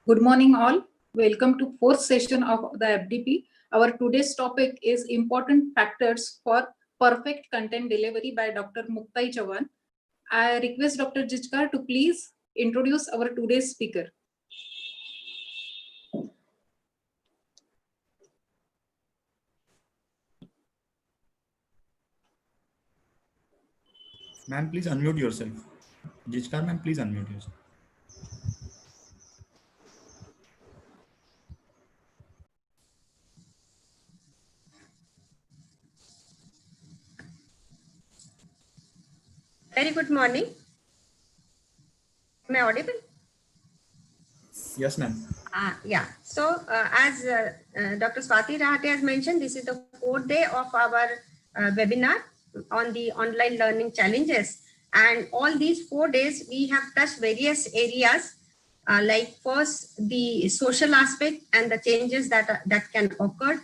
Good morning all. Welcome to fourth session of the FDP. Our today's topic is important factors for perfect content delivery by Dr. Muktai Chavan. I request Dr. Jichkar to please introduce our today's speaker. Ma'am, please unmute yourself. Jichkar, ma'am, please unmute yourself. Very good morning. Am I audible? Yes, ma'am. Yeah. So, as Dr. Swati Rahate has mentioned, this is the fourth day of our webinar on the online learning challenges. And all these 4 days, we have touched various areas like first the social aspect and the changes that can occur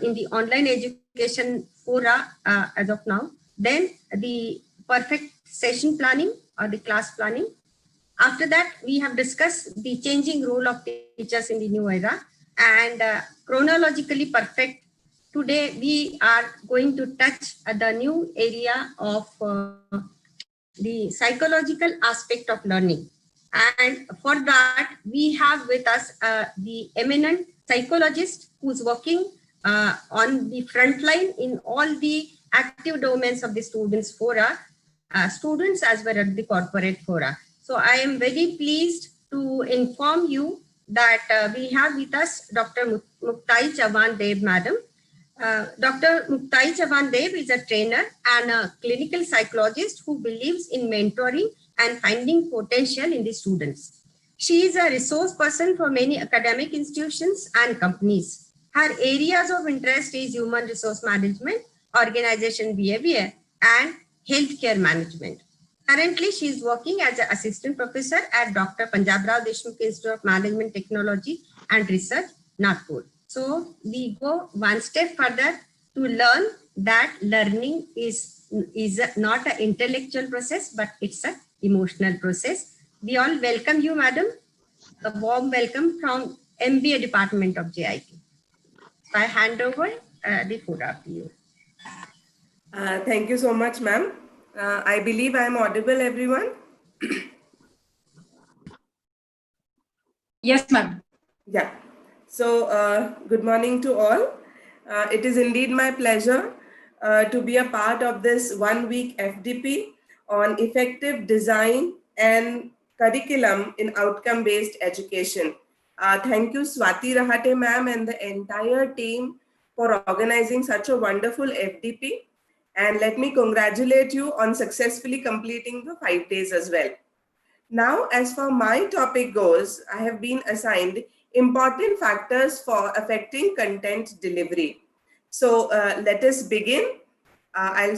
in the online education fora as of now. Then the perfect session planning or the class planning. After that, we have discussed the changing role of teachers in the new era and chronologically perfect. Today, we are going to touch the new area of the psychological aspect of learning. And for that, we have with us the eminent psychologist who's working on the front line in all the active domains of the students fora, students as well as the corporate fora. So I am very pleased to inform you that we have with us Dr. Muktai Chavan Dev, Madam. Dr. Muktai Chavan Dev is a trainer and a clinical psychologist who believes in mentoring and finding potential in the students. She is a resource person for many academic institutions and companies. Her areas of interest is human resource management, organization behavior, and healthcare management. Currently, she is working as an assistant professor at Dr. Punjab Rao Deshmukh Institute of Management Technology and Research, Nagpur. So we go one step further to learn that learning is not an intellectual process, but it's an emotional process. We all welcome you, madam. A warm welcome from MBA Department of JIT. So I hand over the fora to you. Thank you so much, ma'am. I believe I am audible, everyone. Yes, ma'am. Yeah. So, good morning to all. It is indeed my pleasure to be a part of this 1 week FDP on effective design and curriculum in outcome-based education. Thank you, Swati Rahate ma'am and the entire team for organizing such a wonderful FDP. And let me congratulate you on successfully completing the 5 days as well. Now, as far my topic goes, I have been assigned important factors for affecting content delivery. So let us begin. I'll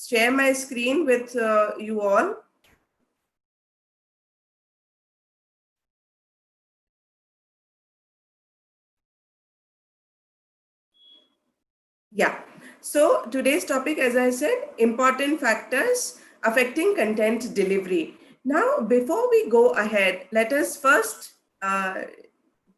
share my screen with you all. Yeah. So today's topic, as I said, important factors affecting content delivery. Now, before we go ahead, let us first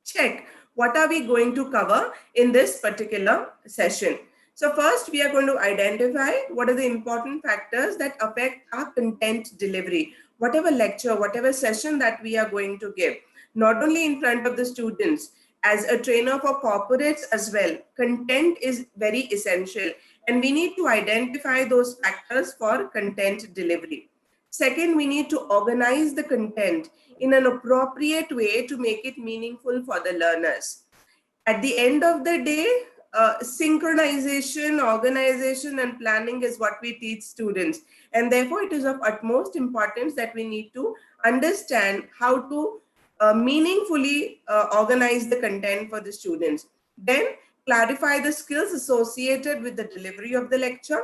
check what are we going to cover in this particular session. So first, we are going to identify what are the important factors that affect our content delivery. Whatever lecture, whatever session that we are going to give, not only in front of the students, as a trainer for corporates as well, content is very essential and we need to identify those factors for content delivery. Second, we need to organize the content in an appropriate way to make it meaningful for the learners. At the end of the day, synchronization, organization, and planning is what we teach students. And therefore, it is of utmost importance that we need to understand how to meaningfully organize the content for the students. Then clarify the skills associated with the delivery of the lecture.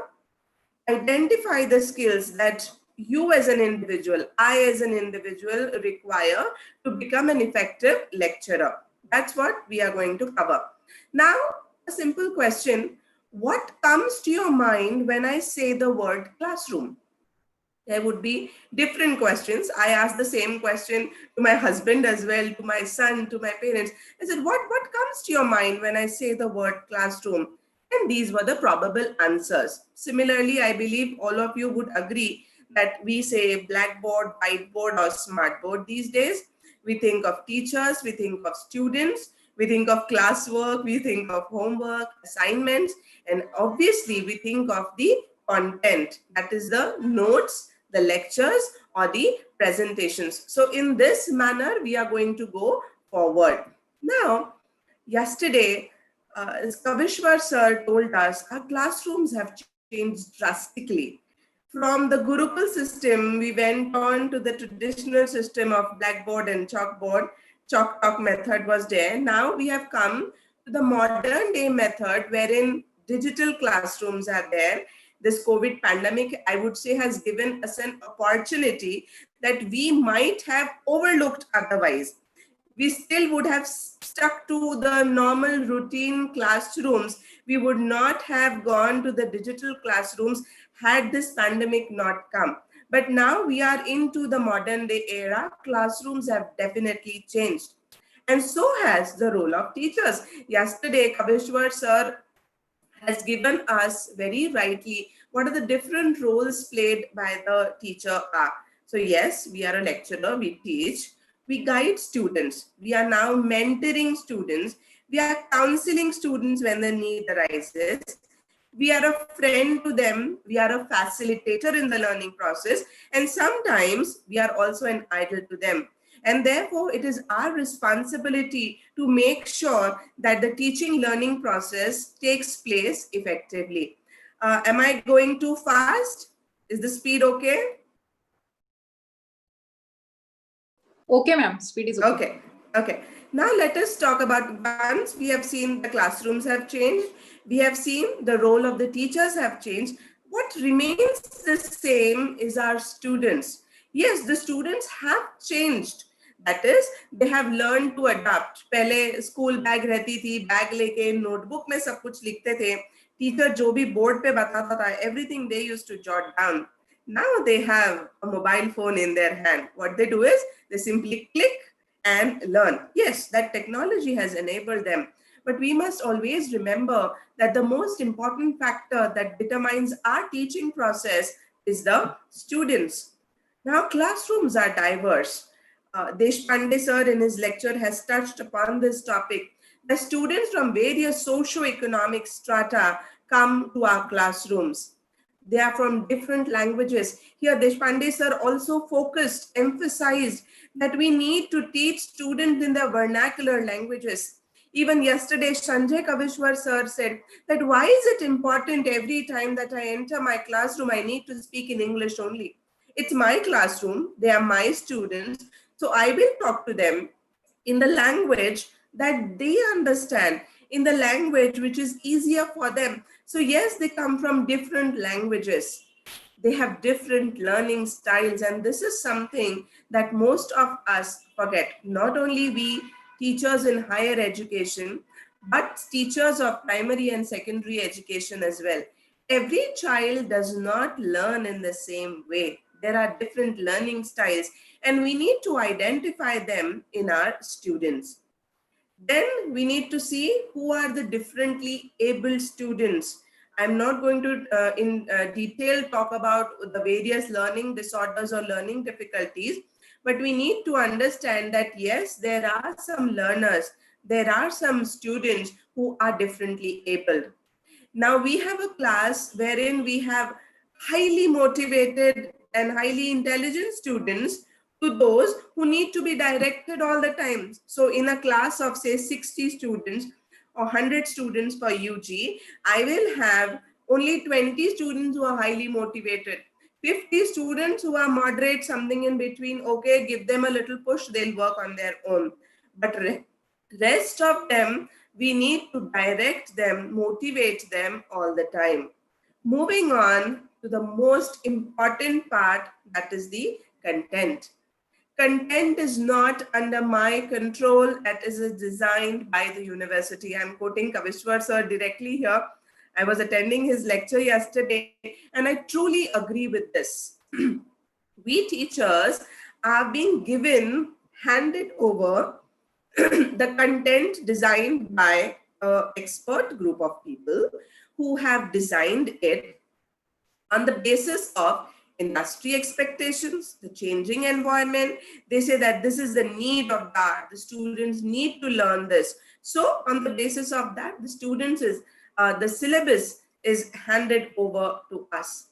Identify the skills that you as an individual, I as an individual require to become an effective lecturer. That's what we are going to cover. Now, a simple question. What comes to your mind when I say the word classroom? There would be different questions. I asked the same question to my husband as well, to my son, to my parents. I said, what comes to your mind when I say the word classroom? And these were the probable answers. Similarly, I believe all of you would agree that we say blackboard, whiteboard, or smartboard these days. We think of teachers, we think of students, we think of classwork, we think of homework, assignments, and obviously we think of the content, that is the notes, the lectures, or the presentations. So in this manner, we are going to go forward. Now, yesterday, Kavishwar sir told us our classrooms have changed drastically. From the Gurukul system, we went on to the traditional system of blackboard and chalkboard. Chalk talk method was there. Now we have come to the modern day method wherein digital classrooms are there. This COVID pandemic, I would say, has given us an opportunity that we might have overlooked otherwise. We still would have stuck to the normal routine classrooms. We would not have gone to the digital classrooms had this pandemic not come. But now we are into the modern day era. Classrooms have definitely changed. And so has the role of teachers. Yesterday, Kavishwar sir has given us very rightly what are the different roles played by the teacher are. So yes, we are a lecturer, we teach, we guide students, we are now mentoring students, we are counseling students when the need arises, we are a friend to them, we are a facilitator in the learning process, and sometimes we are also an idol to them. And therefore, it is our responsibility to make sure that the teaching learning process takes place effectively. Am I going too fast? Is the speed okay? Okay, ma'am. Speed is okay. Okay. Now let us talk about, once we have seen the classrooms have changed, we have seen the role of the teachers have changed. What remains the same is our students. Yes, the students have changed. That is, they have learned to adapt. पहले school bag रहती थी, bag लेके notebook में सब कुछ लिखते थे. Teacher जो भी बोर्ड पे बताता था, everything they used to jot down. Now they have a mobile phone in their hand. What they do is they simply click and learn. Yes, that technology has enabled them. But we must always remember that the most important factor that determines our teaching process is the students. Now, classrooms are diverse. Deshpande sir in his lecture has touched upon this topic. The students from various socio-economic strata come to our classrooms. They are from different languages. Here, Deshpande sir also focused, emphasized that we need to teach students in their vernacular languages. Even yesterday, Sanjay Kavishwar sir said that why is it important every time that I enter my classroom, I need to speak in English only? It's my classroom, they are my students, so I will talk to them in the language that they understand, in the language which is easier for them. So yes, they come from different languages. They have different learning styles, and this is something that most of us forget. Not only we teachers in higher education, but teachers of primary and secondary education as well. Every child does not learn in the same way. There are different learning styles, and we need to identify them in our students. Then we need to see who are the differently able students. I'm not going to in detail talk about the various learning disorders or learning difficulties, but we need to understand that yes, there are some learners, there are some students who are differently able. Now we have a class wherein we have highly motivated and highly intelligent students to those who need to be directed all the time. So in a class of say 60 students or 100 students for UG, I will have only 20 students who are highly motivated, 50 students who are moderate, something in between. Okay, give them a little push, they'll work on their own. But rest of them, we need to direct them, motivate them all the time. Moving on to the most important part, that is the content. Content is not under my control. That is designed by the university. I'm quoting Kavishwar sir directly here. I was attending his lecture yesterday, and I truly agree with this. We teachers are being handed over the content designed by an expert group of people who have designed it on the basis of industry expectations, the changing environment. They say that this is the need of the hour. The students need to learn this. So on the basis of that, the syllabus is handed over to us.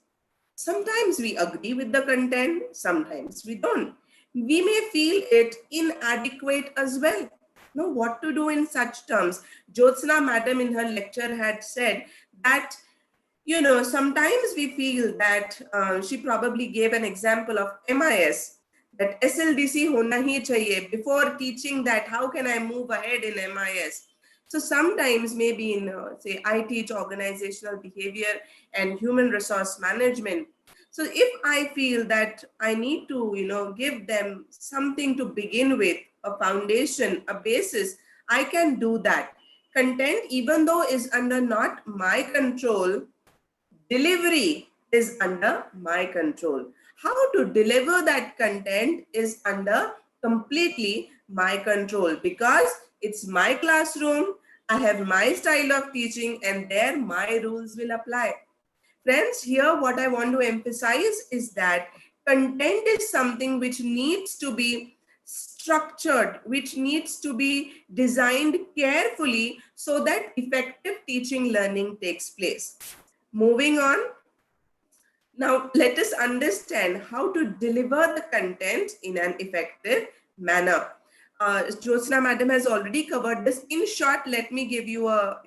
Sometimes we agree with the content, sometimes we don't. We may feel it inadequate as well. Now, what to do in such terms? Jyotsna madam in her lecture had said that, sometimes we feel that she probably gave an example of MIS, that SLDC hona hi chahiye. Before teaching that, how can I move ahead in MIS? So sometimes maybe in, say, I teach organizational behavior and human resource management. So if I feel that I need to, give them something to begin with, a foundation, a basis, I can do that. Content, even though is under not my control, delivery is under my control. How to deliver that content is under completely my control, because it's my classroom, I have my style of teaching, and there my rules will apply. Friends, here what I want to emphasize is that content is something which needs to be structured, which needs to be designed carefully so that effective teaching learning takes place. Moving on, now let us understand how to deliver the content in an effective manner. Jyotsna madam has already covered this. In short, let me give you a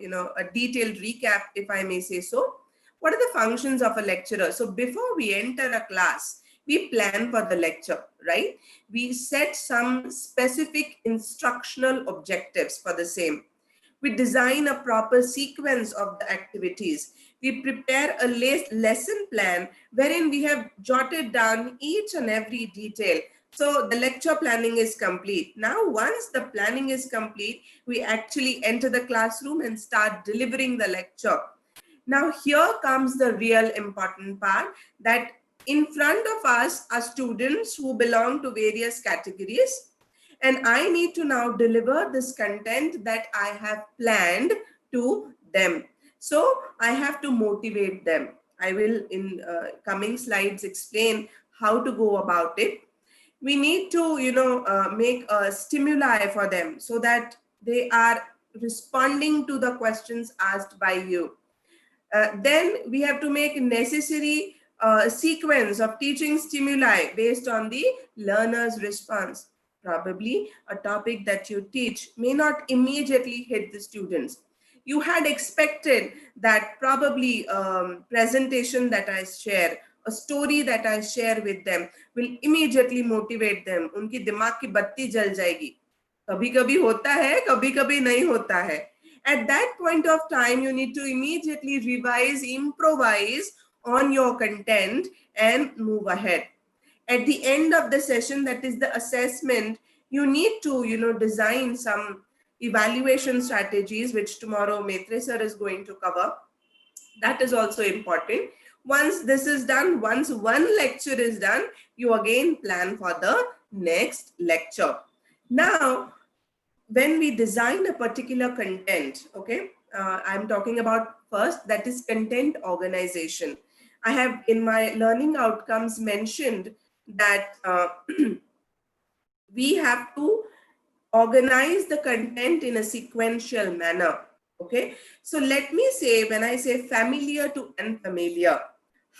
detailed recap, if I may say so. What are the functions of a lecturer? So before we enter a class, we plan for the lecture, right? We set some specific instructional objectives for the same. We design a proper sequence of the activities. We prepare a lesson plan wherein we have jotted down each and every detail. So the lecture planning is complete. Now, once the planning is complete, we actually enter the classroom and start delivering the lecture. Now, here comes the real important part, that in front of us are students who belong to various categories. And I need to now deliver this content that I have planned to them. So I have to motivate them. I will in coming slides explain how to go about it. We need to, make a stimuli for them so that they are responding to the questions asked by you. Then we have to make necessary sequence of teaching stimuli based on the learner's response. Probably a topic that you teach may not immediately hit the students. You had expected that probably presentation that I share, a story that I share with them will immediately motivate them. उनकी दिमाग की बत्ती जल जाएगी. कभी कभी होता है, कभी कभी नहीं होता है. At that point of time, you need to immediately revise, improvise on your content and move ahead. At the end of the session, that is the assessment, you need to, design some evaluation strategies, which tomorrow Maitre sir is going to cover. That is also important. Once this is done, once one lecture is done, you again plan for the next lecture. Now, when we design a particular content, okay, I'm talking about first, that is content organization. I have in my learning outcomes mentioned that we have to organize the content in a sequential manner. Okay, so let me say, when I say familiar to unfamiliar,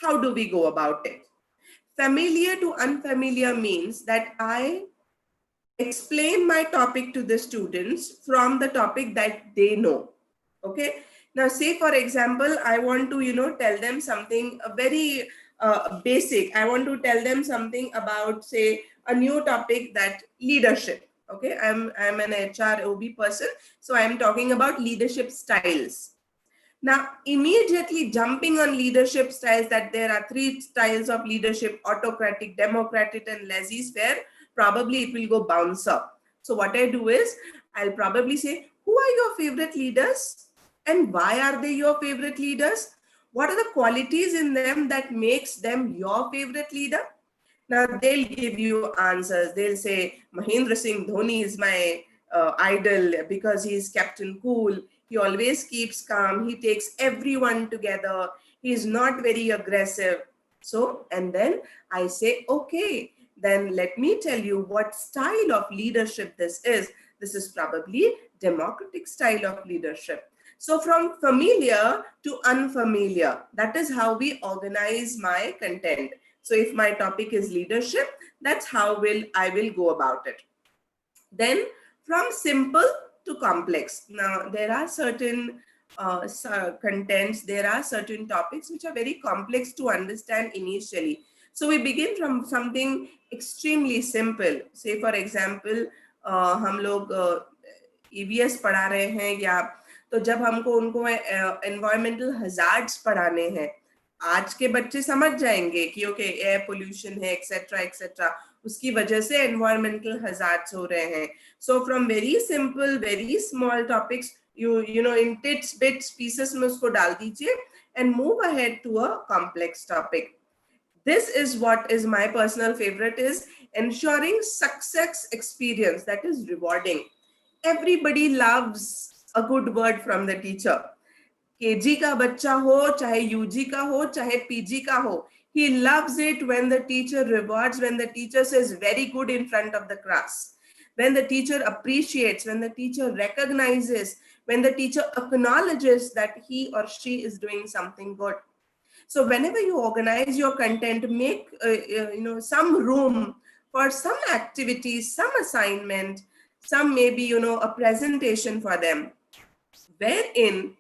how do we go about it? Familiar to unfamiliar means that I explain my topic to the students from the topic that they know. Okay, now say for example, I want to tell them something very basic. I want to tell them something about, say, a new topic, that leadership. Okay, I'm an HR OB person, so I'm talking about leadership styles. Now, immediately jumping on leadership styles, that there are 3 styles of leadership: autocratic, democratic, and laissez-faire, probably it will go bounce up. So what I do is, I'll probably say, who are your favorite leaders and why are they your favorite leaders? What are the qualities in them that makes them your favorite leader? Now they'll give you answers. They'll say, Mahendra Singh Dhoni is my idol because he's Captain Cool. He always keeps calm. He takes everyone together. He's not very aggressive. So, and then I say, okay, then let me tell you what style of leadership this is. This is probably democratic style of leadership. So from familiar to unfamiliar, that is how we organize my content. So if my topic is leadership, that's how I will go about it. Then from simple to complex. Now there are certain contents, there are certain topics which are very complex to understand initially. So we begin from something extremely simple. Say for example, हम लोग EVS पढ़ा रहे हैं या तो जब हमको उनको एनवायरमेंटल हजार्ड्स पढ़ाने हैं, आज के बच्चे समझ जाएंगे कि ओके एयर पोल्यूशन है एक्सेट्रा एक्सेट्रा, उसकी वजह से एनवायरमेंटल हजार्ड्स हो रहे हैं. So from very simple very small topics you know in bits pieces में उसको डाल दीजिए and move ahead to a complex topic. This is what is my personal favorite, is ensuring success experience that is rewarding. Everybody loves a good word from the teacher. KG का बच्चा हो चाहे UG का हो चाहे PG का हो, he loves it when the teacher rewards, when the teacher says very good in front of the class, when the teacher appreciates, when the teacher recognizes, when the teacher acknowledges that he or she is doing something good. So whenever you organize your content, make some room for some activities, some assignment, some maybe a presentation for them, wherein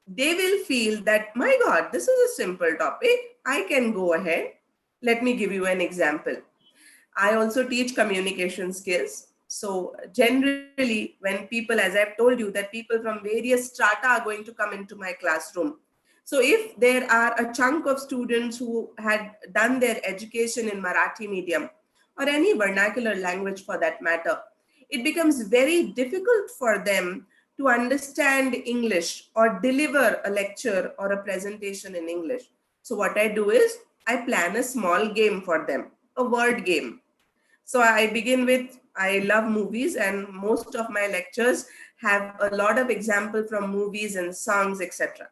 they will feel that, my God, this is a simple topic, I can go ahead. Let me give you an example. I also teach communication skills. So generally when people, as I've told you, that people from various strata are going to come into my classroom. So if there are a chunk of students who had done their education in Marathi medium or any vernacular language for that matter, it becomes very difficult for them to understand English or deliver a lecture or a presentation in English. So what I do is I plan a small game for them, a word game. So I begin with, I love movies and most of my lectures have a lot of example from movies and songs, etc.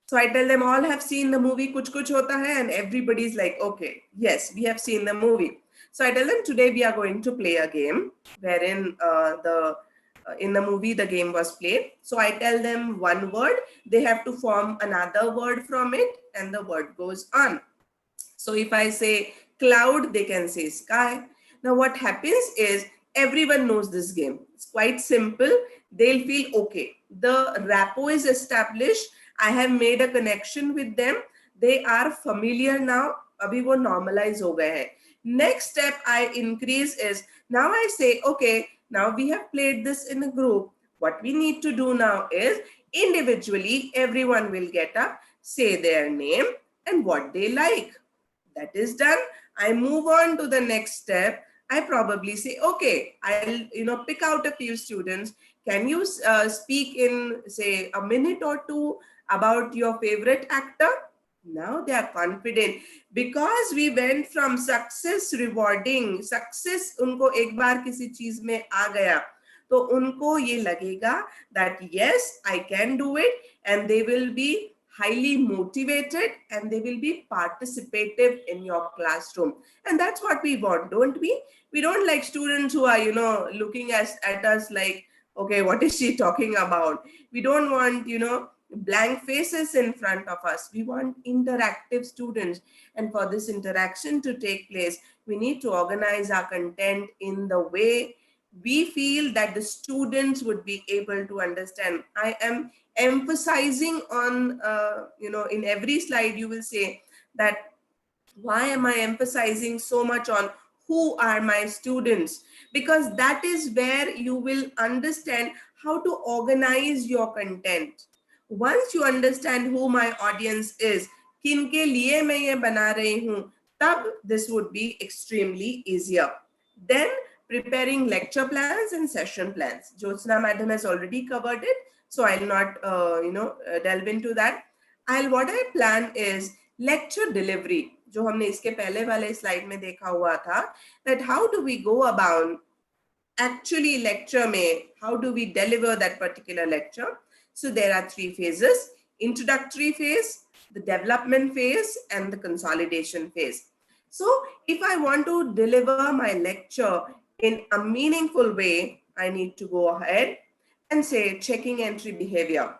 So I tell them, all have seen the movie Kuch Kuch Hota Hai, and everybody's like, okay, yes, we have seen the movie. So I tell them, today we are going to play a game wherein in the movie the game was played. So I tell them one word, they have to form another word from it, and the word goes on. So if I say cloud, they can say sky. Now what happens is everyone knows this game. It's quite simple. They'll feel okay. The rapport is established. I have made a connection with them. They are familiar now. Abhi wo normalize ho gaye hai. Next step I increase is, now I say, okay, now we have played this in a group. What we need to do now is individually, everyone will get up, say their name and what they like. That is done. I move on to the next step. I probably say, okay, I'll pick out a few students. Can you speak in, say, a minute or two about your favorite actor? Now they are confident because we went from success rewarding, success उनको एक बार किसी चीज में आ गया तो उनको ये लगेगा that yes, I can do it, and they will be highly motivated and they will be participative in your classroom. And that's what we want, don't we? We don't like students who are, looking at us like, okay, what is she talking about? We don't want, blank faces in front of us. We want interactive students. And for this interaction to take place, we need to organize our content in the way we feel that the students would be able to understand. I am emphasizing on, in every slide you will say that, why am I emphasizing so much on who are my students? Because that is where you will understand how to organize your content. Once you understand who my audience is, किनके लिए मैं ये बना रही हूँ, तब this would be extremely easier. Then preparing lecture plans and session plans. Jyotsna madam has already covered it, so I'll not delve into that. What I plan is lecture delivery. जो हमने इसके पहले वाले स्लाइड में देखा हुआ था, that how do we go about actually lecture में, how do we deliver that particular lecture? So there are 3 phases: introductory phase, the development phase, and the consolidation phase. So if I want to deliver my lecture in a meaningful way, I need to go ahead and say checking entry behavior.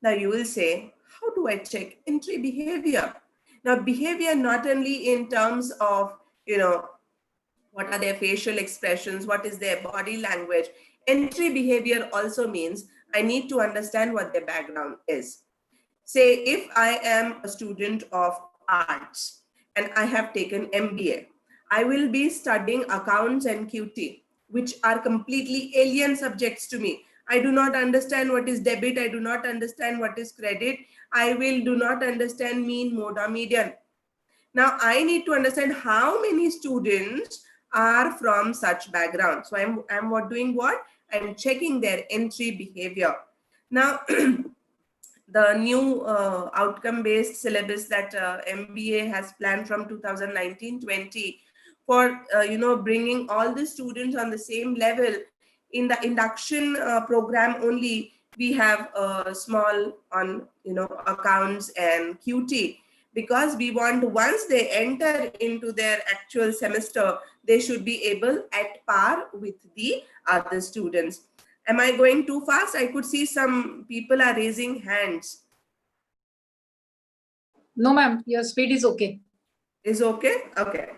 Now you will say, how do I check entry behavior? Now behavior not only in terms of, what are their facial expressions, what is their body language. Entry behavior also means I need to understand what their background is. Say if I am a student of arts and I have taken MBA, I will be studying accounts and QT, which are completely alien subjects to me. I do not understand what is debit. I do not understand what is credit. I will do not understand mean, mode, or median. Now I need to understand how many students are from such background. So I'm doing what? I'm checking their entry behavior. Now, the new outcome-based syllabus that MBA has planned from 2019-20 for bringing all the students on the same level. In the induction program only, we have small on accounts and QT, because we want once they enter into their actual semester, they should be able at par with the other students. Am I going too fast? I could see some people are raising hands. No, ma'am, your speed is okay. Is okay? Okay.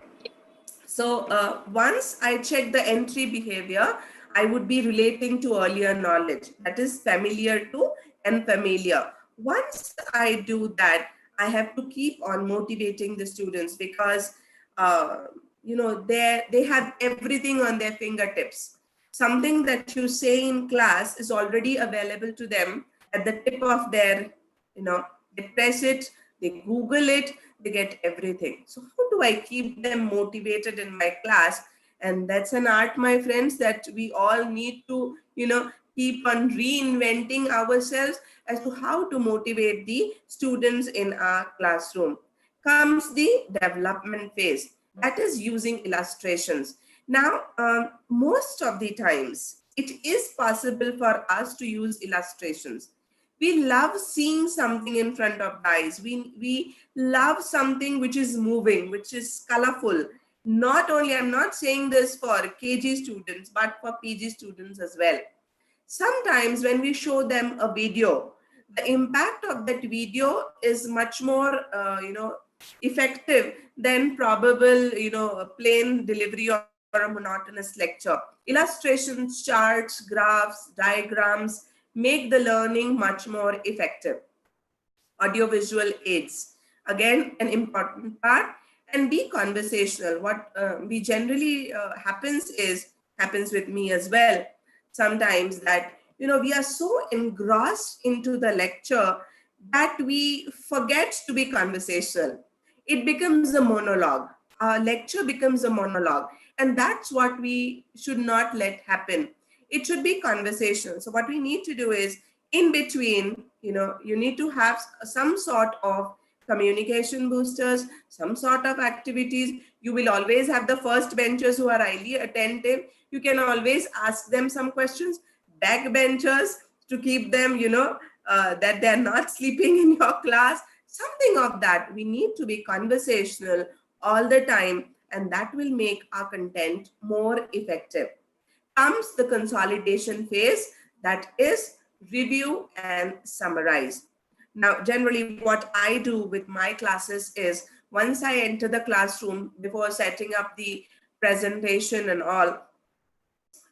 So once I check the entry behavior, I would be relating to earlier knowledge, that is familiar to unfamiliar. Once I do that, I have to keep on motivating the students, because they have everything on their fingertips. Something that you say in class is already available to them at the tip of their, they press it, they Google it, they get everything. So how do I keep them motivated in my class? And that's an art, my friends, that we all need to, keep on reinventing ourselves as to how to motivate the students in our classroom. Comes the development phase, that is using illustrations. Now, most of the times, it is possible for us to use illustrations. We love seeing something in front of the eyes. We love something which is moving, which is colorful. Not only, I'm not saying this for KG students, but for PG students as well. Sometimes when we show them a video, the impact of that video is much more, effective than probable, a plain delivery or a monotonous lecture. Illustrations, charts, graphs, diagrams make the learning much more effective. Audiovisual aids, again, an important part. And be conversational. What we generally happens with me as well sometimes, that we are so engrossed into the lecture that we forget to be conversational. It becomes a monologue. Our lecture becomes a monologue, and that's what we should not let happen. It should be conversational. So what we need to do is, in between, you need to have some sort of communication boosters, some sort of activities. You will always have the first benchers who are highly attentive. You can always ask them some questions. Back benchers, to keep them, that they're not sleeping in your class. Something of that. We need to be conversational all the time, and that will make our content more effective. Comes the consolidation phase, that is review and summarize. Now, generally what I do with my classes is, once I enter the classroom, before setting up the presentation and all,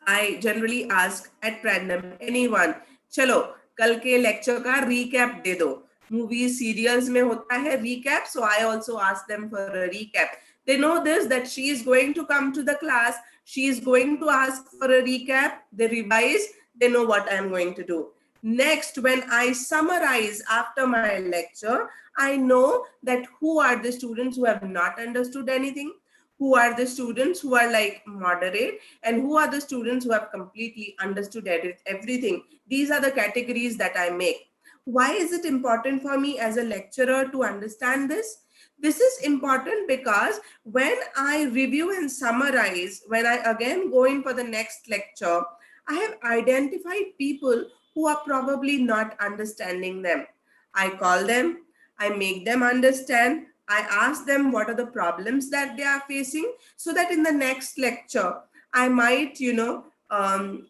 I generally ask at random anyone, चलो कल के lecture का recap दे दो. Movies, serials में होता है recap, so I also ask them for a recap. They know this, that she is going to come to the class, she is going to ask for a recap, they revise, they know what I am going to do. Next, when I summarize after my lecture, I know that who are the students who have not understood anything, who are the students who are like moderate, and who are the students who have completely understood everything. These are the categories that I make. Why is it important for me as a lecturer to understand this? This is important because when I review and summarize, when I again go in for the next lecture, I have identified people who are probably not understanding them. I call them, I make them understand, I ask them what are the problems that they are facing, so that in the next lecture, I might,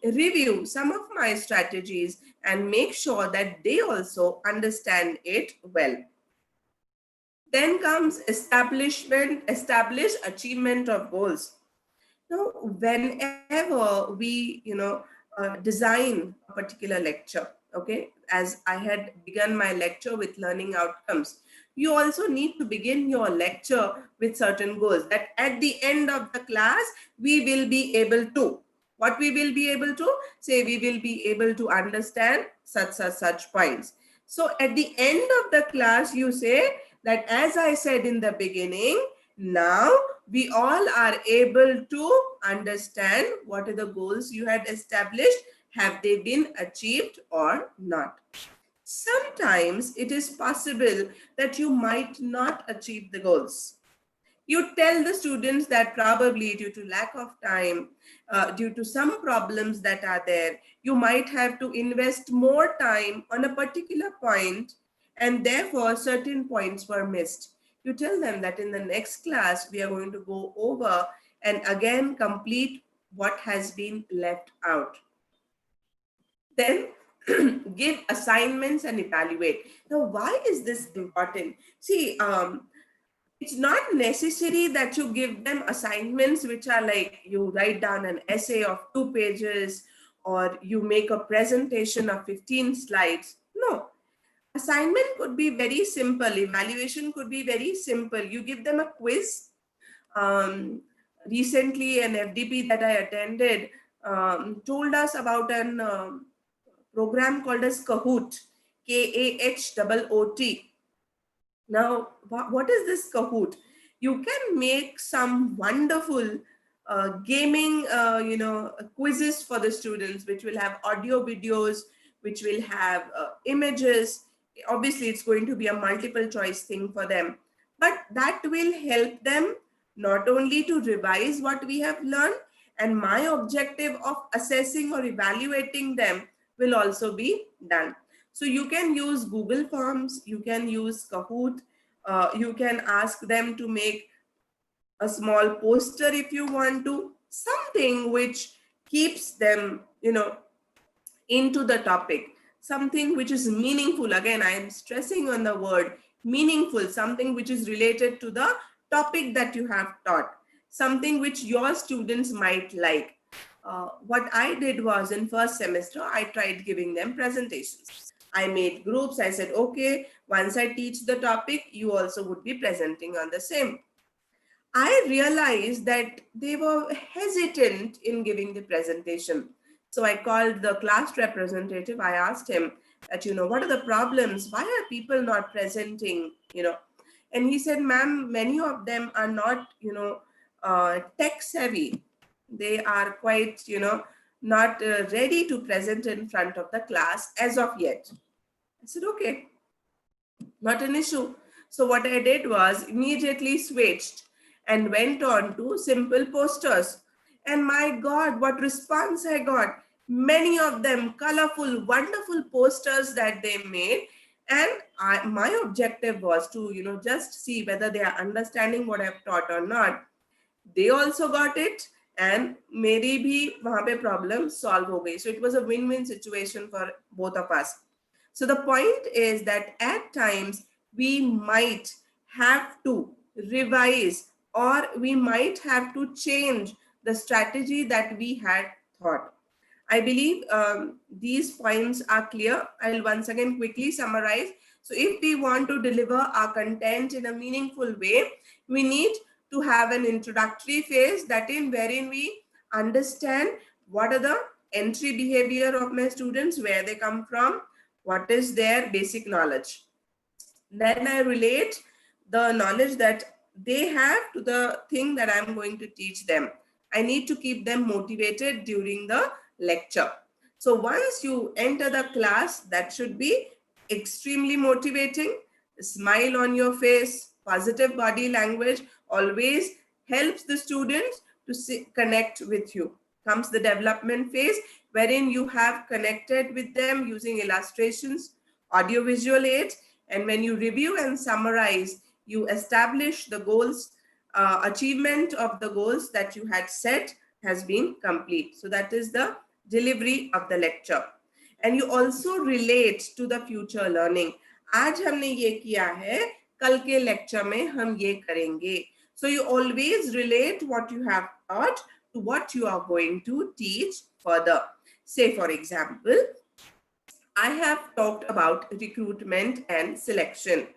review some of my strategies and make sure that they also understand it well. Then comes establish achievement of goals. Now, whenever we, design a particular lecture, okay, as I had begun my lecture with learning outcomes, you also need to begin your lecture with certain goals that at the end of the class, we will be able to, what we will be able to say, we will be able to understand such points. So at the end of the class, you say that, as I said in the beginning, now we all are able to understand what are the goals you had established. Have they been achieved or not? Sometimes it is possible that you might not achieve the goals. You tell the students that probably due to lack of time, due to some problems that are there, you might have to invest more time on a particular point, and therefore certain points were missed. You tell them that in the next class, we are going to go over and again complete what has been left out. Then give assignments and evaluate. Now, why is this important? See, it's not necessary that you give them assignments which are like you write down an essay of 2 pages or you make a presentation of 15 slides. No, assignment could be very simple. Evaluation could be very simple. You give them a quiz. Recently, an FDP that I attended told us about an program called as Kahoot, Kahoot. Now, what is this Kahoot? You can make some wonderful gaming, quizzes for the students, which will have audio videos, which will have images. Obviously, it's going to be a multiple choice thing for them, but that will help them not only to revise what we have learned, and my objective of assessing or evaluating them will also be done. So you can use Google Forms, you can use Kahoot, you can ask them to make a small poster if you want to, something which keeps them, into the topic, something which is meaningful. Again, I am stressing on the word meaningful, something which is related to the topic that you have taught, something which your students might like. What I did was in first semester, I tried giving them presentations. I made groups. I said, okay, once I teach the topic, you also would be presenting on the same. I realized that they were hesitant in giving the presentation. So I called the class representative. I asked him that, what are the problems? Why are people not presenting, And he said, ma'am, many of them are not, tech savvy. They are quite, not ready to present in front of the class as of yet. I said, okay, not an issue. So what I did was immediately switched and went on to simple posters. And my God, what response I got. Many of them colorful, wonderful posters that they made. And my objective was to, just see whether they are understanding what I've taught or not. They also got it, and मेरी भी वहाँ पे problem solve हो गई. So it was a win-win situation for both of us. So the point is that at times we might have to revise, or we might have to change the strategy that we had thought. I believe these points are clear. I'll once again quickly summarize. So if we want to deliver our content in a meaningful way, we need to have an introductory phase wherein we understand what are the entry behavior of my students, where they come from, what is their basic knowledge. Then I relate the knowledge that they have to the thing that I'm going to teach them. I need to keep them motivated during the lecture. So once you enter the class, that should be extremely motivating. A smile on your face, Positive body language always helps the students to connect with you. Comes the development phase, wherein you have connected with them using illustrations, audiovisual aids, and when you review and summarize, you establish the goals, achievement of the goals that you had set has been complete. So that is the delivery of the lecture. And you also relate to the future learning. आज हमने ये किया है, कल के lecture में हम ये करेंगे. So you always relate what you have taught to what you are going to teach further. Say for example, I have talked about recruitment and selection.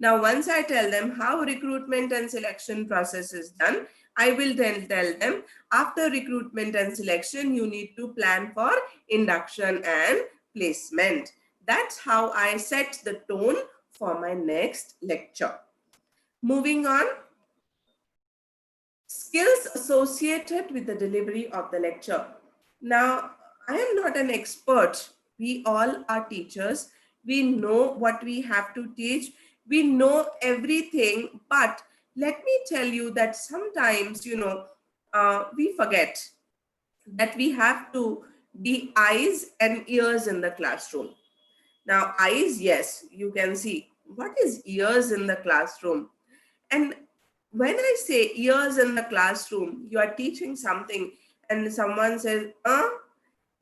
Now, once I tell them how recruitment and selection process is done, I will then tell them after recruitment and selection, you need to plan for induction and placement. That's how I set the tone for my next lecture. Moving on, skills associated with the delivery of the lecture. Now, I am not an expert. We all are teachers. We know what we have to teach. We know everything, but let me tell you that sometimes, we forget that we have to be eyes and ears in the classroom. Now, eyes, yes, you can see. What is ears in the classroom? And when I say ears in the classroom, you are teaching something and someone says,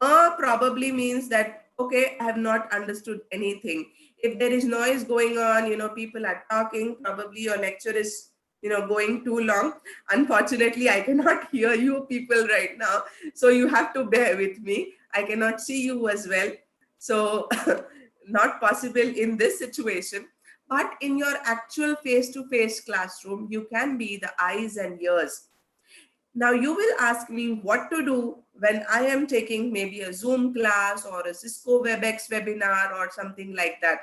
probably means that, okay, I have not understood anything. If there is noise going on, people are talking, probably your lecture is, going too long. Unfortunately, I cannot hear you people right now. So you have to bear with me. I cannot see you as well. So not possible in this situation. But in your actual face-to-face classroom, you can be the eyes and ears. Now you will ask me what to do when I am taking maybe a Zoom class or a Cisco WebEx webinar or something like that.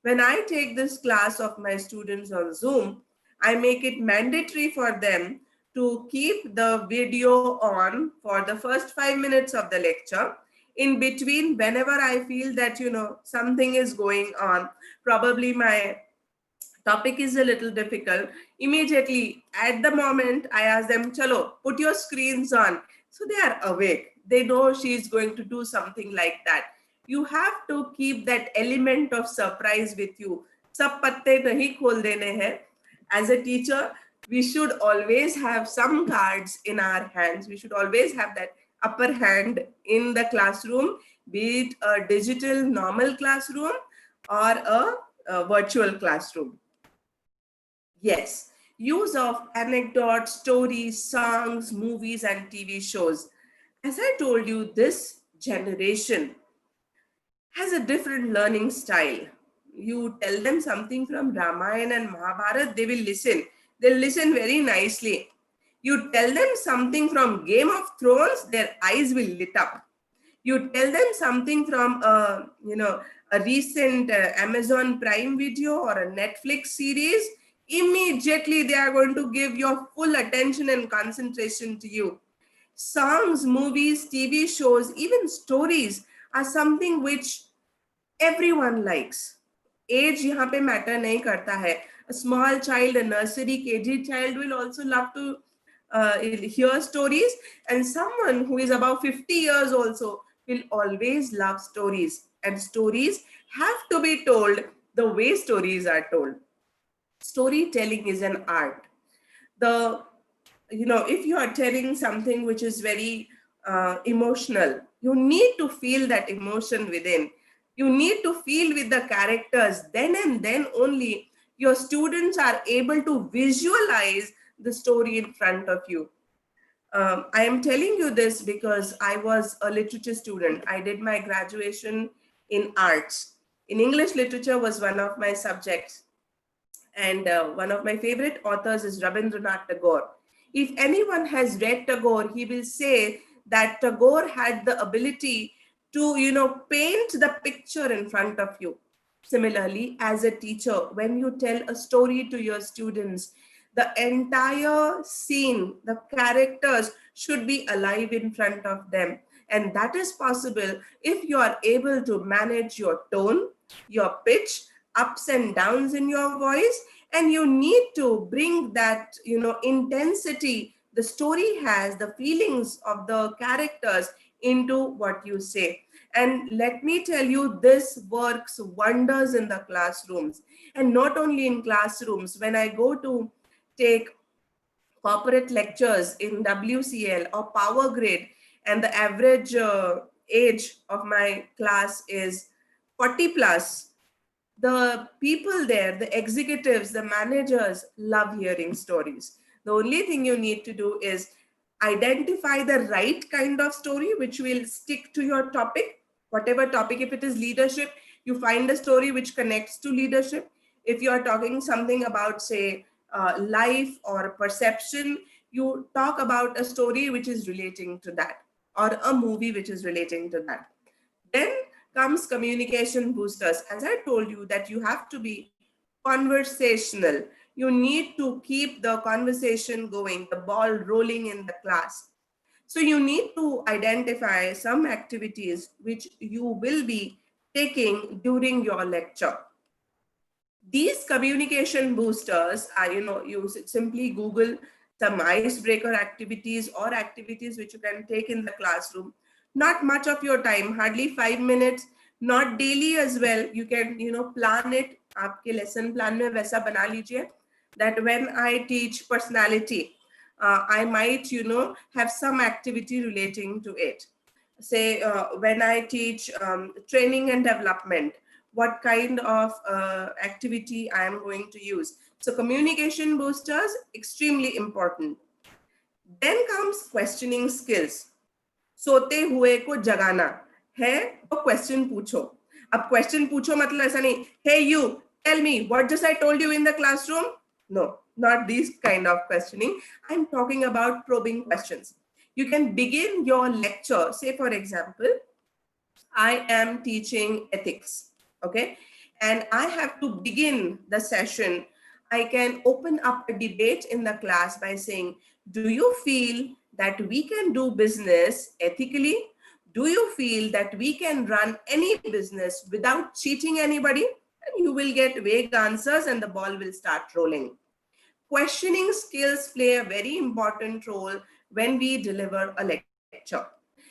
When I take this class of my students on Zoom, I make it mandatory for them to keep the video on for the first 5 minutes of the lecture. In between, whenever I feel that, something is going on, probably my topic is a little difficult, immediately at the moment I ask them, chalo, put your screens on. So they are awake. They know she's going to do something like that. You have to keep that element of surprise with you. Sab patte nahi khol dene hai. As a teacher, we should always have some cards in our hands. We should always have that upper hand in the classroom, be it a digital normal classroom or a virtual classroom. Yes, use of anecdotes, stories, songs, movies, and TV shows. As I told you, this generation has a different learning style. You tell them something from Ramayana and Mahabharata, they will listen. They'll listen very nicely. You tell them something from Game of Thrones, their eyes will lit up. You tell them something from a recent Amazon Prime video or a Netflix series, immediately they are going to give your full attention and concentration to you. Songs, movies, TV shows, even stories are something which everyone likes. Age यहाँ पे matter नहीं करता है. A small child, a nursery, KG child will also love to hear stories, and someone who is about 50 years also will always love stories, and stories have to be told the way stories are told. Storytelling is an art. If you are telling something which is very emotional, you need to feel that emotion within. You need to feel with the characters. Then and then only your students are able to visualize the story in front of you. I am telling you this because I was a literature student. I did my graduation in arts. In English, literature was one of my subjects. And one of my favorite authors is Rabindranath Tagore. If anyone has read Tagore, he will say that Tagore had the ability to, paint the picture in front of you. Similarly, as a teacher, when you tell a story to your students, the entire scene, the characters should be alive in front of them. And that is possible if you are able to manage your tone, your pitch, ups and downs in your voice, And you need to bring that, intensity the story has, the feelings of the characters into what you say. And let me tell you, this works wonders in the classrooms. And not only in classrooms, when I go to take corporate lectures in WCL or Power Grade, and the average age of my class is 40 plus, the people there, the executives, the managers love hearing stories. The only thing you need to do is identify the right kind of story which will stick to your topic, whatever topic. If it is leadership, you find a story which connects to leadership. If you are talking something about, say, life or perception, you talk about a story which is relating to that, or a movie which is relating to that. Then comes communication boosters. As I told you, that you have to be conversational. You need to keep the conversation going, the ball rolling in the class. So you need to identify some activities which you will be taking during your lecture. These communication boosters are, you simply Google some icebreaker activities or activities which you can take in the classroom. Not much of your time, hardly 5 minutes, not daily as well. You can, plan it. आपके lesson plan में वैसा बना लीजिए that when I teach personality, I might, have some activity relating to it. Say, when I teach training and development, what kind of activity I am going to use. So communication boosters, extremely important. Then comes questioning skills. सोते हुए को जगाना है तो question पूछो. अब question पूछो मतलब ऐसा नहीं, hey you, tell me what just I told you in the classroom. No, not these kind of questioning. I'm talking about probing questions. You can begin your lecture. Say, for example, I am teaching ethics, okay? And I have to begin the session. I can open up a debate in the class by saying, do you feel that we can do business ethically? Do you feel that we can run any business without cheating anybody? And you will get vague answers and the ball will start rolling. Questioning skills play a very important role when we deliver a lecture.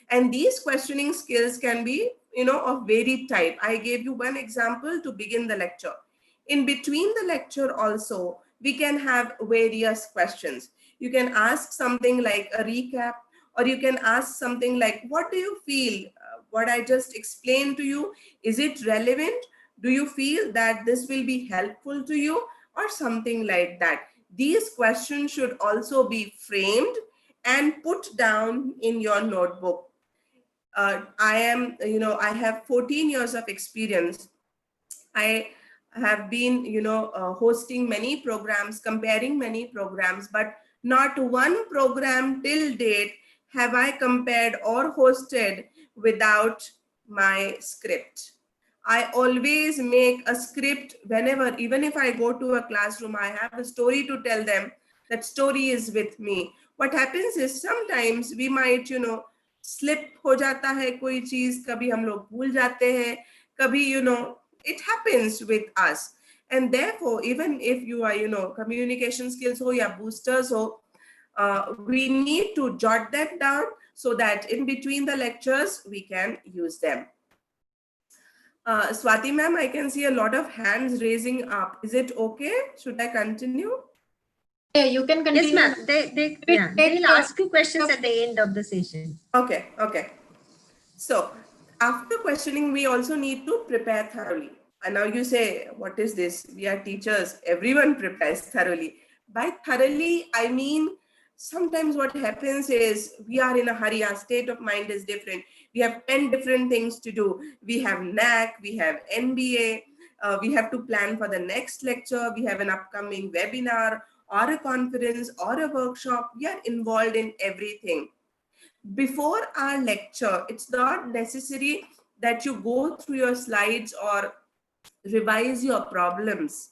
And these questioning skills can be, of varied type. I gave you one example to begin the lecture. In between the lecture also, we can have various questions. You can ask something like a recap, or you can ask something like, what do you feel? What I just explained to you, is it relevant? Do you feel that this will be helpful to you? Or something like that. These questions should also be framed and put down in your notebook. I have 14 years of experience. I have been, hosting many programs, comparing many programs, but not one program till date have I compared or hosted without my script. I always make a script whenever, even if I go to a classroom, I have a story to tell them. That story is with me. What happens is sometimes we might, slip हो जाता है कोई चीज, कभी हम लोग भूल जाते हैं, कभी, it happens with us. And therefore, even if you are, communication skills ho ya boosters ho, we need to jot that down so that in between the lectures, we can use them. Swati ma'am, I can see a lot of hands raising up. Is it okay? Should I continue? Yeah, you can continue. Yes, ma'am. They'll ask you questions at the end of the session. Okay. So after questioning, we also need to prepare thoroughly. And now you say, what is this? We are teachers. Everyone prepares thoroughly. By thoroughly, I mean, sometimes what happens is we are in a hurry. Our state of mind is different. We have 10 different things to do. We have NAC, we have NBA, we have to plan for the next lecture. We have an upcoming webinar or a conference or a workshop. We are involved in everything. Before our lecture, it's not necessary that you go through your slides or revise your problems.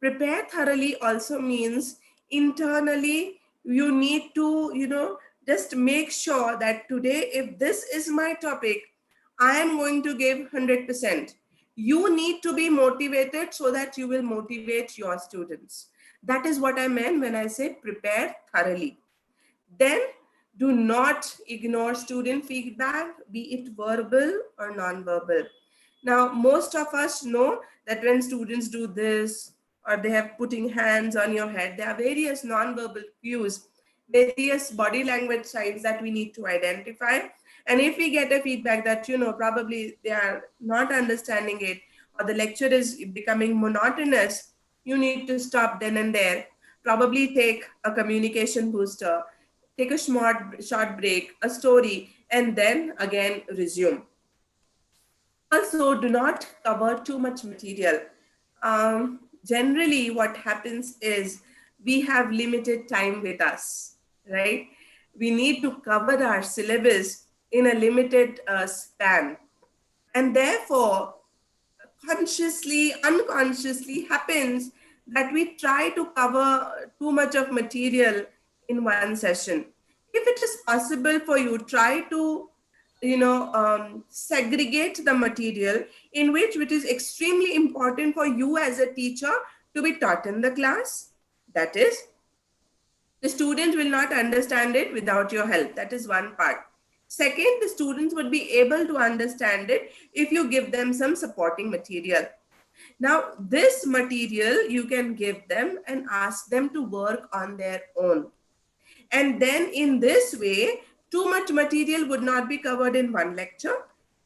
Prepare thoroughly also means internally you need to, just make sure that today, if this is my topic, I am going to give 100%. You need to be motivated so that you will motivate your students. That is what I meant when I say prepare thoroughly. Then do not ignore student feedback, be it verbal or non-verbal. Now, most of us know that when students do this or they have putting hands on your head, there are various non-verbal cues, various body language signs that we need to identify. And if we get a feedback that, probably they are not understanding it or the lecture is becoming monotonous, you need to stop then and there. Probably take a communication booster, take a short break, a story, and then again resume. Also, do not cover too much material. Generally, what happens is we have limited time with us, right? We need to cover our syllabus in a limited span. And therefore, consciously, unconsciously happens that we try to cover too much of material in one session. If it is possible for you, try to segregate the material in which it is extremely important for you as a teacher to be taught in the class. That is, the student will not understand it without your help. That is one part. Second, the students would be able to understand it if you give them some supporting material. Now, this material you can give them and ask them to work on their own. And then in this way, too much material would not be covered in one lecture.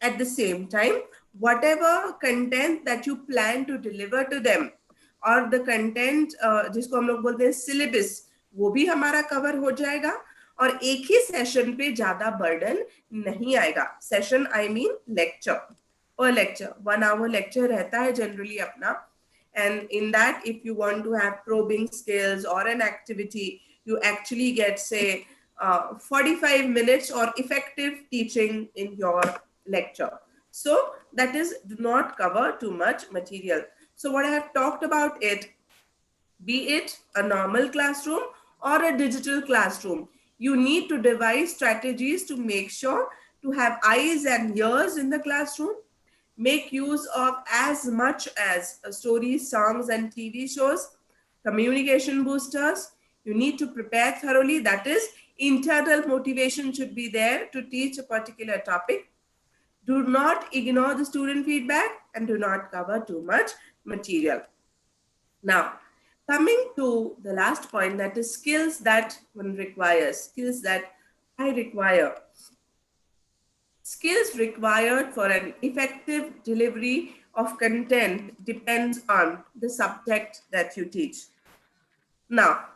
At the same time, whatever content that you plan to deliver to them और the content जिसको हम लोग बोलते हैं syllabus, वो भी हमारा cover हो जाएगा और एक ही सेशन पे ज्यादा बर्डन नहीं आएगा. सेशन आई मीन लेक्चर, पर लेक्चर 1 hour लेक्चर रहता है जनरली अपना. And in that, if you want to have probing skills or an activity, you actually get, say, 45 minutes or effective teaching in your lecture. So that is, do not cover too much material. So what I have talked about it, be it a normal classroom or a digital classroom, you need to devise strategies to make sure to have eyes and ears in the classroom. Make use of as much as stories, songs, and TV shows, communication boosters. You need to prepare thoroughly. That is, internal motivation should be there to teach a particular topic. Do not ignore the student feedback and do not cover too much material. Now, coming to the last point, that is skills that one requires, skills that I require. Skills required for an effective delivery of content depends on the subject that you teach. Now,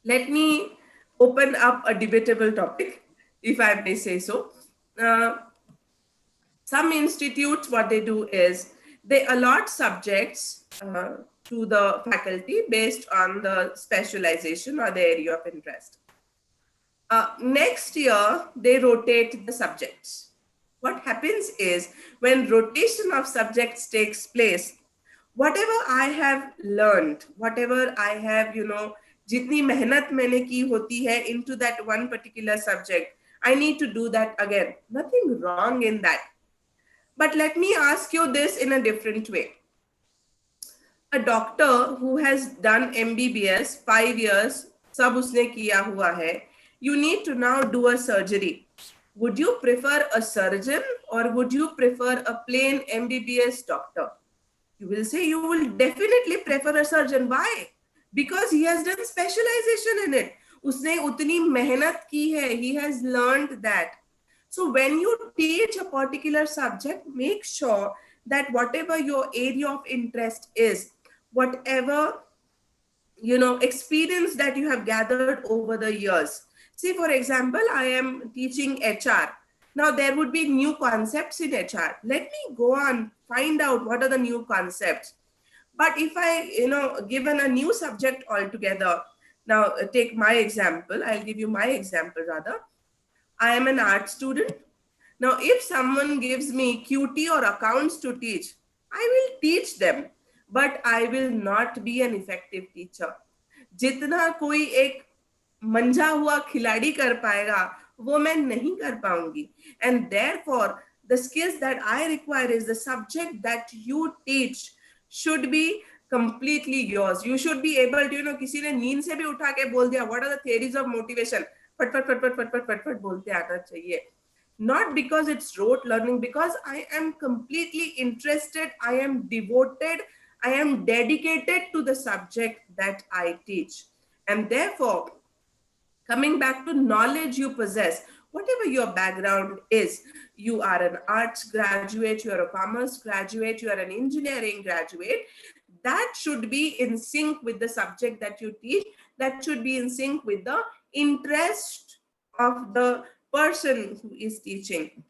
let me open up a debatable topic, if I may say so. Some institutes, what they do is they allot subjects to the faculty based on the specialization or the area of interest. Next year, they rotate the subjects. What happens is when rotation of subjects takes place, whatever I have learned, whatever I have, jitni mehnat maine ki hoti hai into that one particular subject, I need to do that again. Nothing wrong in that. But let me ask you this in a different way. A doctor who has done MBBS 5 years, sab usne kiya hua hai, you need to now do a surgery. Would you prefer a surgeon or would you prefer a plain MBBS doctor? You will say you will definitely prefer a surgeon. Why? Because he has done specialization in it. Usne utni mehnat ki hai. He has learned that. So when you teach a particular subject, make sure that whatever your area of interest is, whatever experience that you have gathered over the years. Say, for example, I am teaching HR. Now there would be new concepts in HR. Let me go on, find out what are the new concepts. But if I, given a new subject altogether, now take my example, I'll give you my example rather. I am an art student. Now, if someone gives me QT or accounts to teach, I will teach them, but I will not be an effective teacher. जितना कोई एक मंझा हुआ खिलाड़ी कर पाएगा, वो मैं नहीं कर पाऊंगी. And therefore, the skills that I require is the subject that you teach should be completely yours. You should be able to, किसी ने नींद से भी उठा के बोल दिया, what are the theories of motivation? फट फट फट फट फट फट फट फट बोलते आना चाहिए. Not because it's rote learning, because I am completely interested, I am devoted, I am dedicated to the subject that I teach. And therefore, coming back to knowledge you possess, whatever your background is, you are an arts graduate, you are a commerce graduate, you are an engineering graduate, that should be in sync with the subject that you teach, that should be in sync with the interest of the person who is teaching.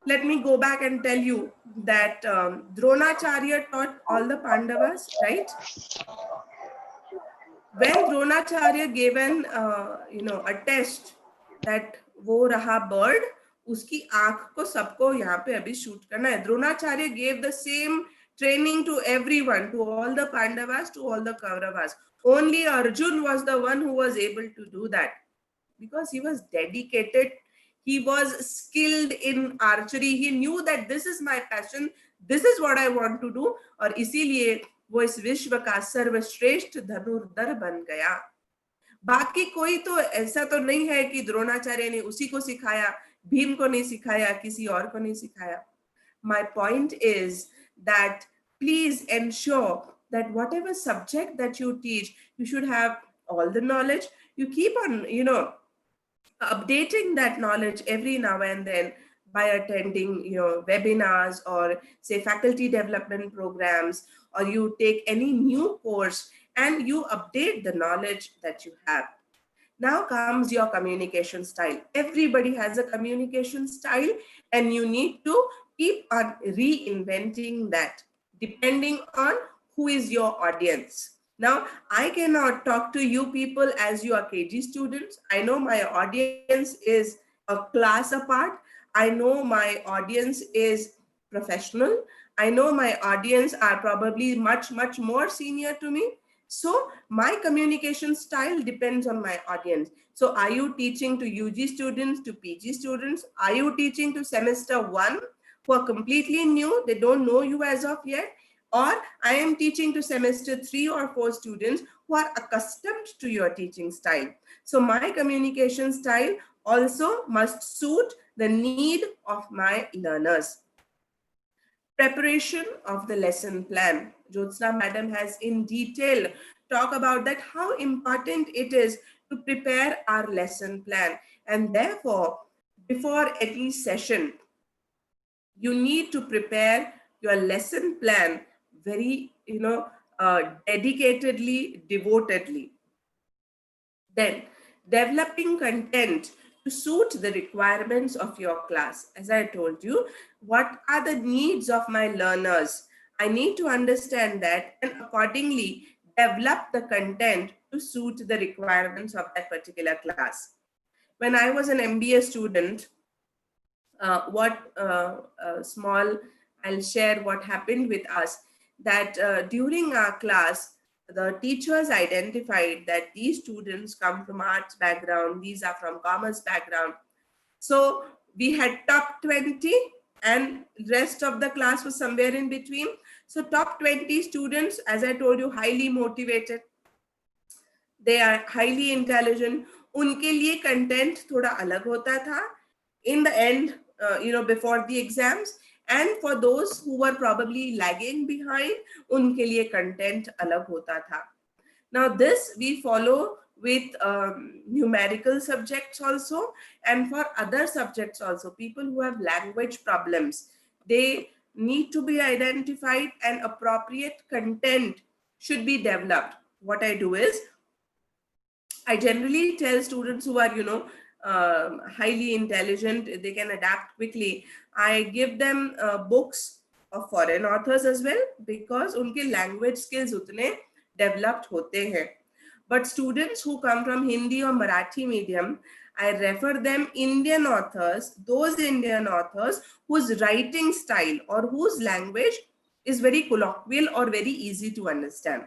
Let me go back and tell you that Dronacharya taught all the Pandavas, right? When Dronacharya gave a test that वो रहा bird, उसकी आंख को सबको यहाँ पे अभी shoot करना है. Dronacharya gave the same training to everyone, to all the Pandavas, to all the Kauravas. Only Arjun was the one who was able to do that because he was dedicated. He was skilled in archery. He knew that this is my passion. This is what I want to do. और इसीलिए वो इस विश्व का सर्वश्रेष्ठ धनुर्धर बन गया. बाकी कोई तो ऐसा तो नहीं है कि द्रोणाचार्य ने उसी को सिखाया, भीम को नहीं सिखाया, किसी और को नहीं सिखाया. My point is that please ensure that whatever subject that you teach, you should have all the knowledge. You keep on, updating that knowledge every now and then by attending webinars or say faculty development programs, or you take any new course and you update the knowledge that you have. Now comes your communication style. Everybody has a communication style and you need to keep on reinventing that depending on who is your audience. Now, I cannot talk to you people as you are KG students. I know my audience is a class apart. I know my audience is professional. I know my audience are probably much, much more senior to me. So my communication style depends on my audience. So are you teaching to UG students, to PG students? Are you teaching to semester 1 who are completely new? They don't know you as of yet. Or I am teaching to semester 3 or 4 students who are accustomed to your teaching style. So my communication style also must suit the need of my learners. Preparation of the lesson plan. Jyotsna madam has in detail talked about that, how important it is to prepare our lesson plan. And therefore, before any session, you need to prepare your lesson plan very, dedicatedly, devotedly. Then developing content to suit the requirements of your class. As I told you, what are the needs of my learners? I need to understand that and accordingly develop the content to suit the requirements of that particular class. When I was an MBA student, I'll share what happened with us, that during our class, the teachers identified that these students come from arts background, these are from commerce background. So we had top 20 and rest of the class was somewhere in between. So top 20 students, as I told you, highly motivated. They are highly intelligent. उनके लिए content थोड़ा अलग होता था. In the end, before the exams, and for those who were probably lagging behind, उनके लिए content अलग होता था. Now this we follow with numerical subjects also, and for other subjects also. People who have language problems, they need to be identified and appropriate content should be developed. What I do is, I generally tell students who are, highly intelligent, they can adapt quickly. I give them books of foreign authors as well, because उनके language skills उतने developed होते हैं. But students who come from Hindi or Marathi medium, I refer them Indian authors, those Indian authors whose writing style or whose language is very colloquial or very easy to understand.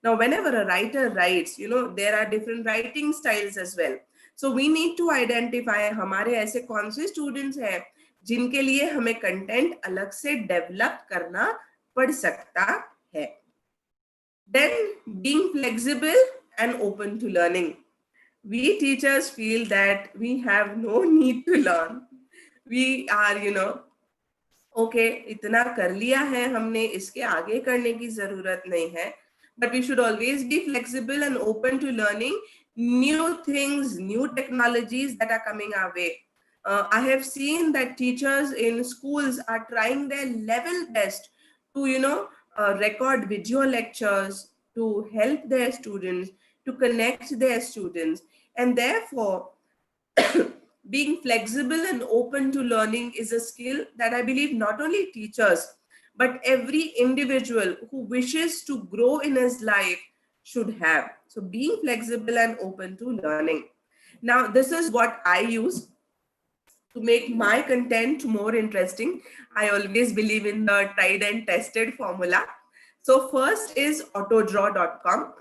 Now, whenever a writer writes, there are different writing styles as well. So we need to identify हमारे ऐसे कौन से students हैं जिनके लिए हमें content अलग से डेवलप करना पड़ सकता है. Then being flexible and open to learning. We teachers feel that we have no need to learn. We are, okay, इतना कर लिया है हमने, इसके आगे करने की जरूरत नहीं है. But we should always be flexible and open to learning new things, new technologies that are coming our way. I have seen that teachers in schools are trying their level best to, record video lectures, to help their students, to connect their students. And therefore, being flexible and open to learning is a skill that I believe not only teachers, but every individual who wishes to grow in his life should have. So being flexible and open to learning. Now, this is what I use to make my content more interesting. I always believe in the tried and tested formula. So first is autodraw.com.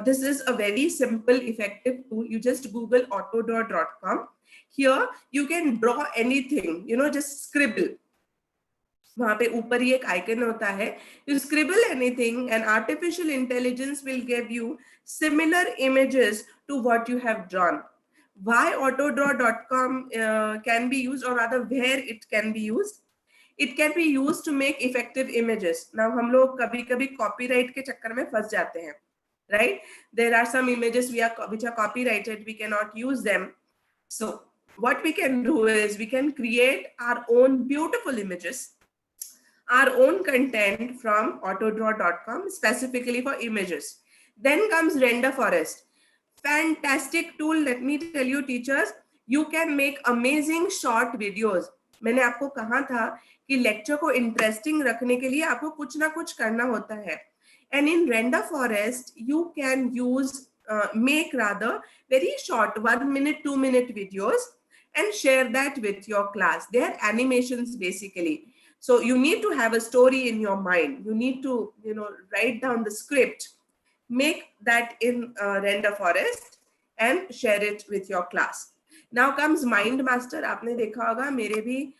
This is a very simple, effective tool. You just Google autodraw.com. Here you can draw anything, just scribble. वहाँ पे ऊपर ही एक icon होता है. You scribble anything and artificial intelligence will give you similar images to what you have drawn. Why autodraw.com can be used, or rather where it can be used? It can be used to make effective images. Now हम लोग कभी-कभी copyright के चक्कर में फंस जाते हैं, right? There are some images which are copyrighted, we cannot use them. So what we can do is we can create our own beautiful images, our own content from autodraw.com specifically for images. Then comes Render Forest. Fantastic tool. Let me tell you, teachers, you can make amazing short videos. मैंने आपको कहा था कि lecture को interesting रखने के लिए आपको कुछ ना कुछ करना होता है. And in Render Forest, you can make rather very short 1 minute, 2 minute videos and share that with your class. They are animations basically. So you need to have a story in your mind. You need to, write down the script, make that in Render Forest and share it with your class. Now comes Mind Master. आपने देखा होगा मेरे भी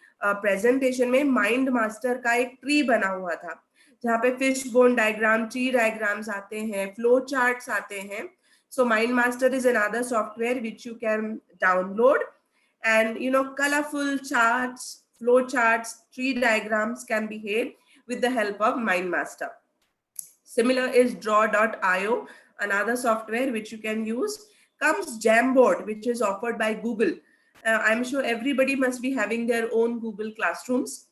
presentation में Mind Master का एक tree बना हुआ था, जहाँ पे fishbone diagram, tree diagrams आते हैं, flow charts आते हैं. So Mind Master is another software which you can download, and colorful charts, flow charts, tree diagrams can be made with the help of Mind Master. Similar is draw.io, another software which you can use. Comes Jamboard, which is offered by Google. I'm sure everybody must be having their own Google Classrooms.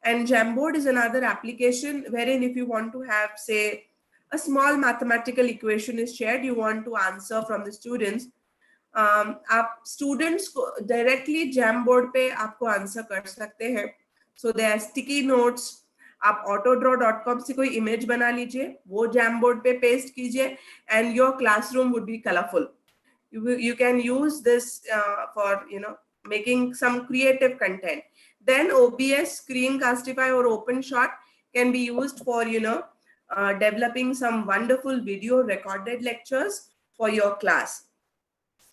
And Jamboard is another application wherein if you want to have, say, a small mathematical equation is shared, you want to answer from the students. आप students को directly Jamboard पे आपको answer कर सकते हैं. So there are sticky notes. आप autodraw.com से कोई image बना लीजिए, वो Jamboard पे paste कीजिए, and your classroom would be colorful. You can use this for making some creative content. Then OBS, Screencastify or OpenShot can be used for developing some wonderful video recorded lectures for your class.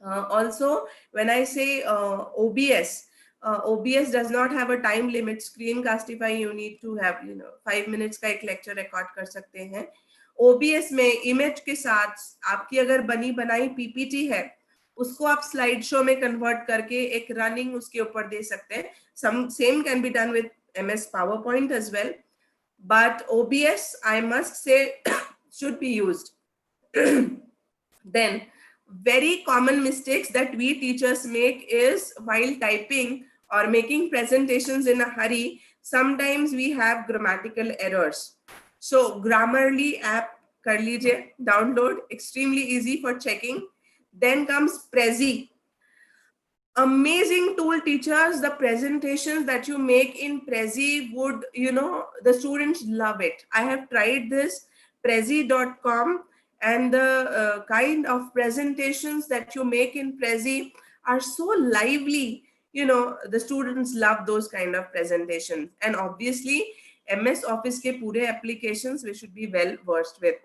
Also, when I say OBS, OBS does not have a time limit. Screencastify you need to have 5 minutes का एक lecture record कर सकते हैं. OBS में image के साथ आपकी अगर बनी बनाई PPT है, उसको आप slide show में convert करके एक running उसके ऊपर दे सकते हैं. Same can be done with MS PowerPoint as well. But OBS, I must say, should be used. Then, very common mistakes that we teachers make is while typing or making presentations in a hurry, sometimes we have grammatical errors. So Grammarly app kar lijiye, download, extremely easy for checking. Then comes Prezi. Amazing tool, teachers. The presentations that you make in Prezi would, the students love it. I have tried this, Prezi.com, and the kind of presentations that you make in Prezi are so lively. The students love those kind of presentations. And obviously, MS Office ke pure applications we should be well versed with.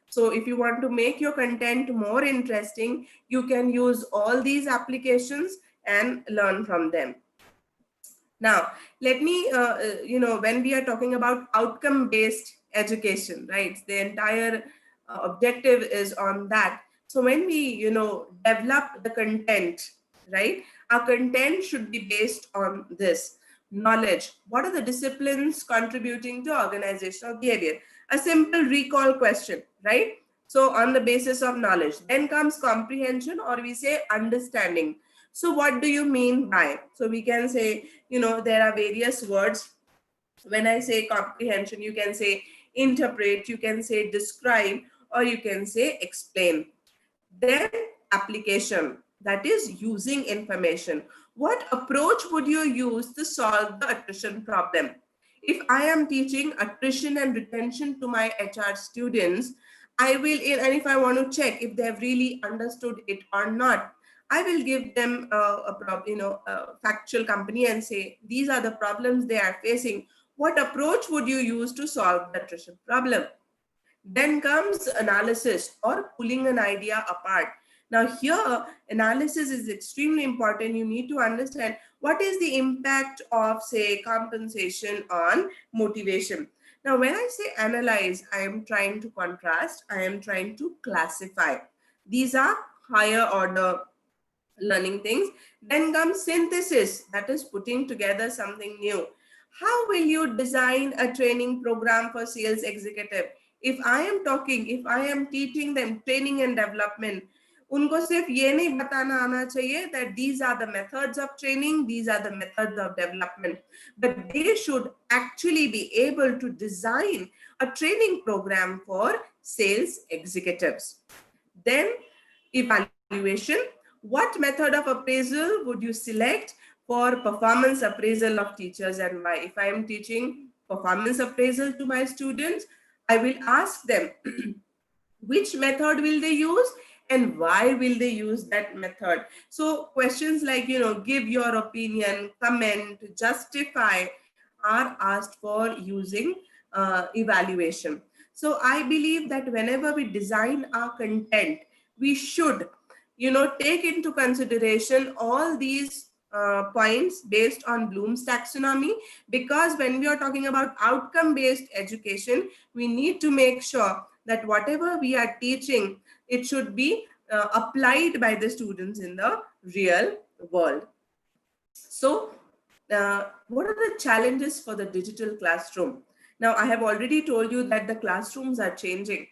So if you want to make your content more interesting, you can use all these applications and learn from them. Now, let me, when we are talking about outcome-based education, right? The entire objective is on that. So when we, develop the content, right? Our content should be based on this knowledge. What are the disciplines contributing to organizational behavior? A simple recall question, right? So on the basis of knowledge, then comes comprehension, or we say understanding. So what do you mean by? So we can say, there are various words. When I say comprehension, you can say interpret, you can say describe, or you can say explain. Then application, that is using information. What approach would you use to solve the attrition problem? If I am teaching attrition and retention to my HR students, I will, and if I want to check if they have really understood it or not, I will give them a factual company and say, these are the problems they are facing. What approach would you use to solve the attrition problem? Then comes analysis, or pulling an idea apart. Now here, analysis is extremely important. You need to understand what is the impact of, say, compensation on motivation. Now, when I say analyze, I am trying to contrast, I am trying to classify. These are higher order learning things. Then comes synthesis, that is putting together something new. How will you design a training program for sales executive? If I am teaching them training and development, उनको सिर्फ ये नहीं बताना आना चाहिए that these are the methods of training, these are the methods of development, but they should actually be able to design a training program for sales executives. Then evaluation. What method of appraisal would you select for performance appraisal of teachers, and why? If I am teaching performance appraisal to my students, I will ask them which method will they use and why will they use that method. So questions like, give your opinion, comment, justify are asked for using evaluation. So I believe that whenever we design our content, we should, take into consideration all these points based on Bloom's taxonomy, because when we are talking about outcome-based education, we need to make sure that whatever we are teaching, it should be applied by the students in the real world. So what are the challenges for the digital classroom? Now, I have already told you that the classrooms are changing.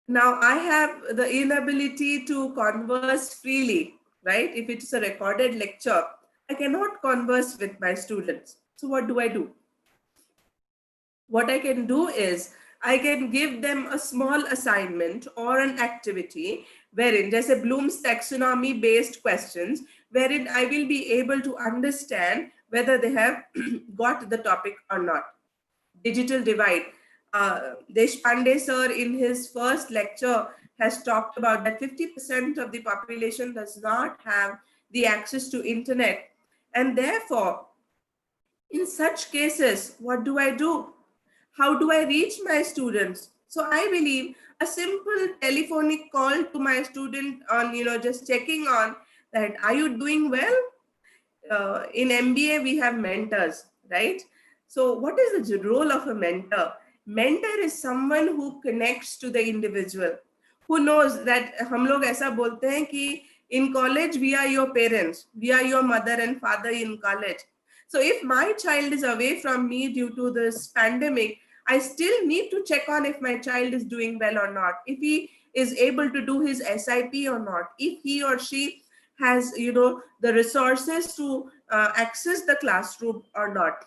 Now, I have the inability to converse freely, right? If it's a recorded lecture, I cannot converse with my students. So what do I do? What I can do is I can give them a small assignment or an activity wherein there's a Bloom's taxonomy based questions, wherein I will be able to understand whether they have got the topic or not. Digital divide. Deshpande sir in his first lecture has talked about that 50% of the population does not have the access to internet. And therefore, in such cases, what do I do? How do I reach my students? So I believe a simple telephonic call to my student on, just checking on that, are you doing well? In MBA, we have mentors, right? So what is the role of a mentor? Mentor is someone who connects to the individual, who knows that हम लोग ऐसा बोलते हैं कि in college, we are your parents, we are your mother and father in college. So if my child is away from me due to this pandemic, I still need to check on if my child is doing well or not, if he is able to do his SIP or not, if he or she has, the resources to access the classroom or not.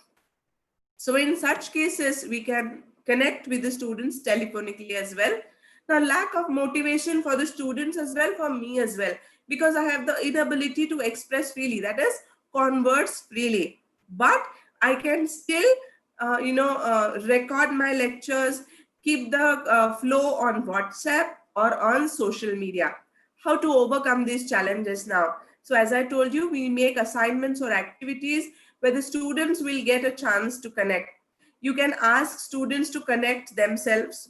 So in such cases, we can connect with the students telephonically as well. The lack of motivation for the students as well, for me as well, because I have the inability to express freely, that is converse freely. But I can still, record my lectures, keep the flow on WhatsApp or on social media. How to overcome these challenges now? So as I told you, we make assignments or activities where the students will get a chance to connect. You can ask students to connect themselves.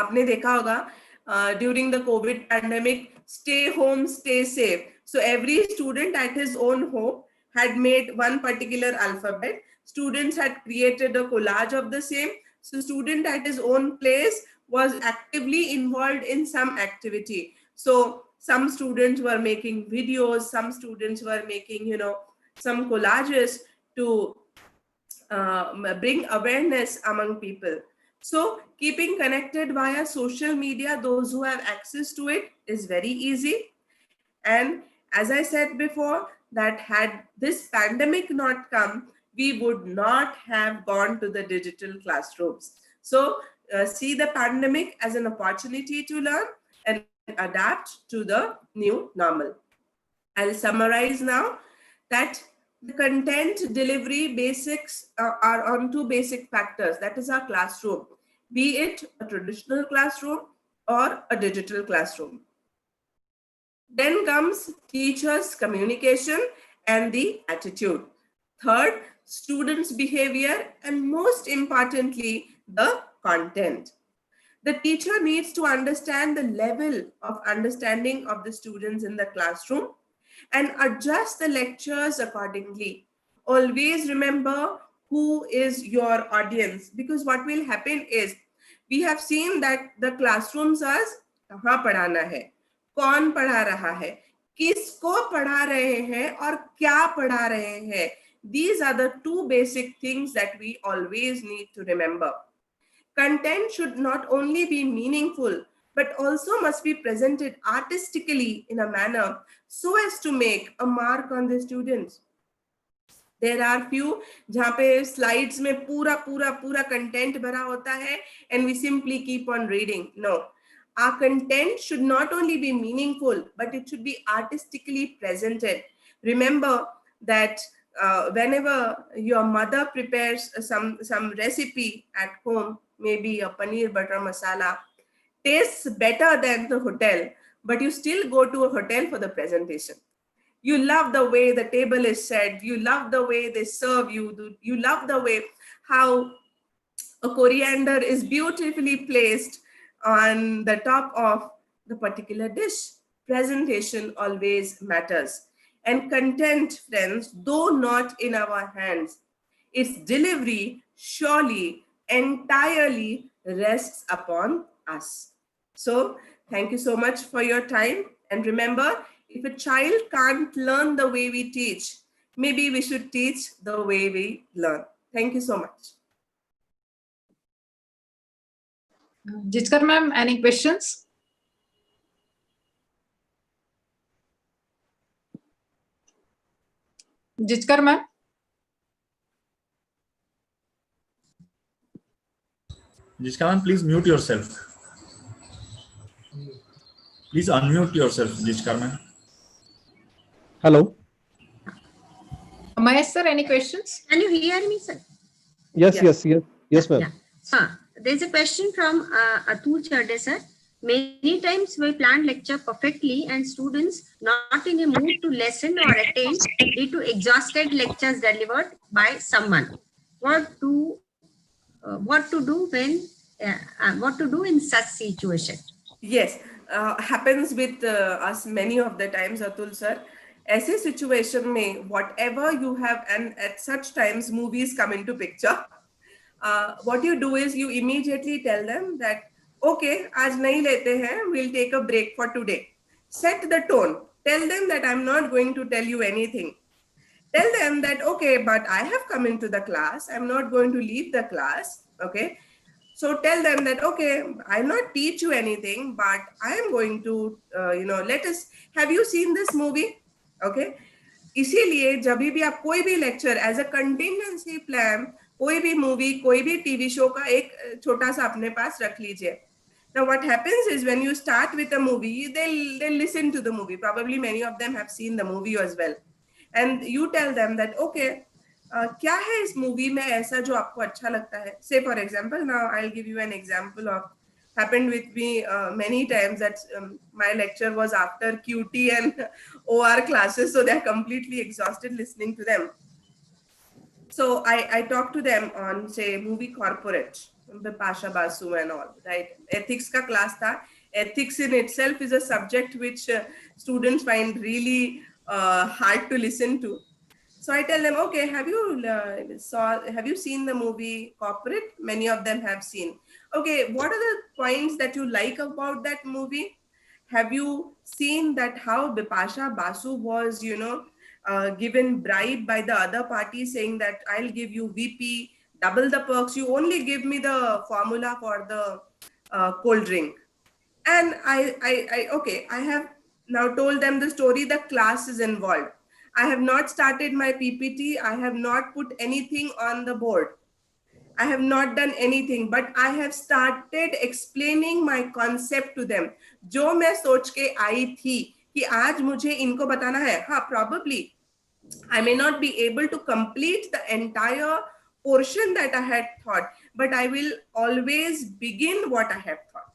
आपने देखा होगा during the COVID pandemic, stay home, stay safe. So every student at his own home had made one particular alphabet. Students had created a collage of the same. So student at his own place was actively involved in some activity. So some students were making videos, some students were making, you know, some collages to bring awareness among people. So keeping connected via social media, those who have access to it, is very easy. And as I said before, that had this pandemic not come, we would not have gone to the digital classrooms. So see the pandemic as an opportunity to learn and adapt to the new normal. I'll summarize now that the content delivery basics are on two basic factors. That is our classroom, be it a traditional classroom or a digital classroom. Then comes teachers' communication and the attitude. Third, students' behavior, and most importantly, the content. The teacher needs to understand the level of understanding of the students in the classroom and adjust the lectures accordingly. Always remember who is your audience, because what will happen is we have seen that the classrooms are कहाँ पढ़ाना है, कौन पढ़ा रहा है, किसको पढ़ा रहे हैं और क्या पढ़ा रहे हैं. These are the two basic things that we always need to remember. Content should not only be meaningful, but also must be presented artistically in a manner so as to make a mark on the students. There are few जहाँ पे slides में पूरा content भरा होता है and we simply keep on reading. No, our content should not only be meaningful, but it should be artistically presented. Remember that whenever your mother prepares some recipe at home, maybe a paneer butter masala, tastes better than the hotel, but you still go to a hotel for the presentation. You love the way the table is set. You love the way they serve you. You love the way how a coriander is beautifully placed on the top of the particular dish. Presentation always matters. And content, friends, though not in our hands, its delivery surely entirely rests upon us. So thank you so much for your time. And remember, if a child can't learn the way we teach, maybe we should teach the way we learn. Thank you so much. Jitkar ma'am, any questions? Jitkar ma'am? Jishka ma'am, please mute yourself. Please unmute yourself, Jishka ma'am. Hello. Mahesh sir, any questions? Can you hear me, sir? Yes, ma'am. Yeah. There's a question from Atul Chade, sir. Many times we plan lecture perfectly and students not in a mood to listen or attend due to exhausted lectures delivered by someone. What to do in such situation? Yes, happens with us many of the times, Atul sir. ऐसे situation में whatever you have, and at such times movies come into picture. What you do is you immediately tell them that, okay, आज नहीं लेते हैं, we'll take a break for today. Set the tone. Tell them that I'm not going to tell you anything. Tell them that, okay, but I have come into the class. I'm not going to leave the class. Okay. So tell them that, okay, I'll not teach you anything, but I am going to, have you seen this movie? Okay. इसीलिए जब भी आप कोई भी lecture as a contingency plan, कोई भी movie, कोई भी टीवी शो का एक छोटा सा अपने पास रख लीजिए. Now what happens is when you start with a movie, they'll listen to the movie. Probably many of them have seen the movie as well. And you tell them that, okay, क्या है इस movie में ऐसा जो आपको अच्छा लगता है? Say for example, now I'll give you an example of happened with me many times that my lecture was after QT and OR classes, so they're completely exhausted listening to them. So I talk to them on, say, movie Corporate, Pasha Basu and all, right? Ethics ka class tha. Ethics in itself is a subject which students find really hard to listen to. So I tell them, okay, have you seen the movie Corporate? Many of them have seen. Okay, what are the points that you like about that movie? Have you seen that how Bipasha Basu was, given bribe by the other party, saying that I'll give you VP, double the perks. You only give me the formula for the cold drink. And okay, I have now told them the story. The class is involved. I have not started my PPT. I have not put anything on the board. I have not done anything, but I have started explaining my concept to them. जो मैं सोच के आई थी कि आज मुझे इनको बताना है, हाँ, probably I may not be able to complete the entire portion that I had thought, but I will always begin what I have thought.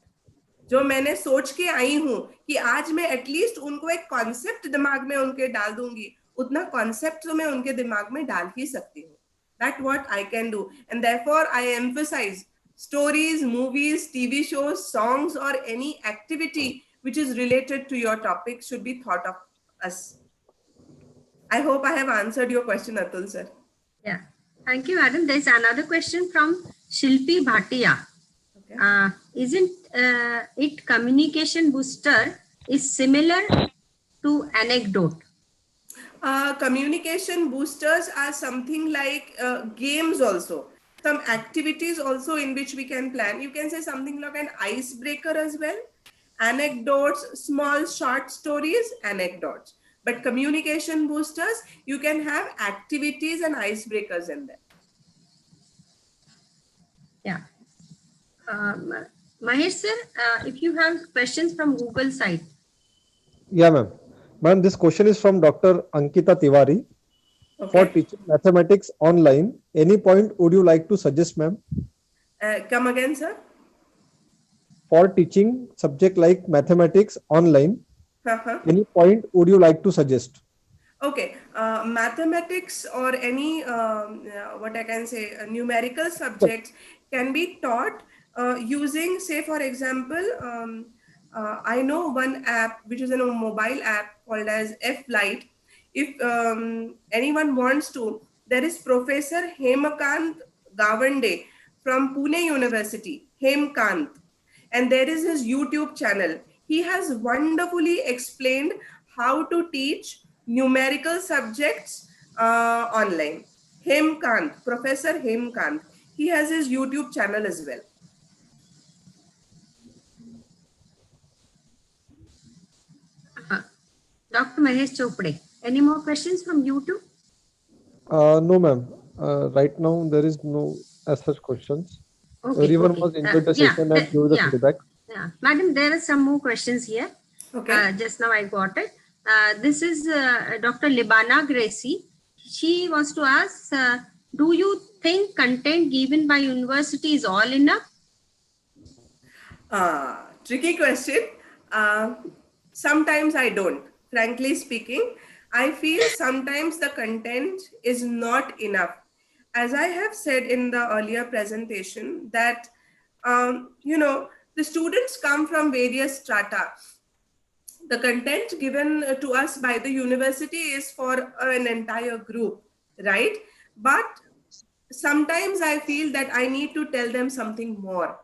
जो मैंने सोच के आई हूं कि आज मैं एटलीस्ट उनको एक कॉन्सेप्ट दिमाग में उनके डाल दूंगी, उतना कॉन्सेप्ट तो मैं उनके दिमाग में डाल ही सकती हूँ. That what I can do, and therefore I emphasize stories, movies, TV shows, songs, or any activity which is related to your topic should be thought of us. I hope I have answered your question, Atul sir. Yeah, thank you, madam. There's another question from Shilpi Bhatia. Okay. Isn't it communication booster is similar to anecdote? Communication boosters are something like games also. Some activities also in which we can plan. You can say something like an icebreaker as well. Anecdotes, small short stories, anecdotes. But communication boosters, you can have activities and icebreakers in there. Yeah. Mahesh sir, if you have questions from Google site. Yeah, ma'am. Ma'am, this question is from Dr. Ankita Tiwari. Okay. For teaching mathematics online, any point would you like to suggest, ma'am? Come again, sir. For teaching subject like mathematics online, any point would you like to suggest? Okay, mathematics or any what I can say numerical subjects can be taught using, say for example, I know one app which is a mobile app called as F-Lite. If anyone wants to, there is Professor Hemakant Gawande from Pune University, Hemkant, and there is his YouTube channel. He has wonderfully explained how to teach numerical subjects online. Hemkant, Professor Hemkant. He has his YouTube channel as well. Dr. Mahesh Chopde, any more questions from YouTube? No, ma'am. Right now, there is no as such questions. Okay, everyone was enjoyed the session and gave the feedback. Yeah, madam, there are some more questions here. Okay. Just now I got it. This is Dr. Libana Gracie. She wants to ask, do you think content given by university is all enough? Tricky question. Sometimes I don't. Frankly speaking, I feel sometimes the content is not enough. As I have said in the earlier presentation that, the students come from various strata. The content given to us by the university is for an entire group, right? But sometimes I feel that I need to tell them something more.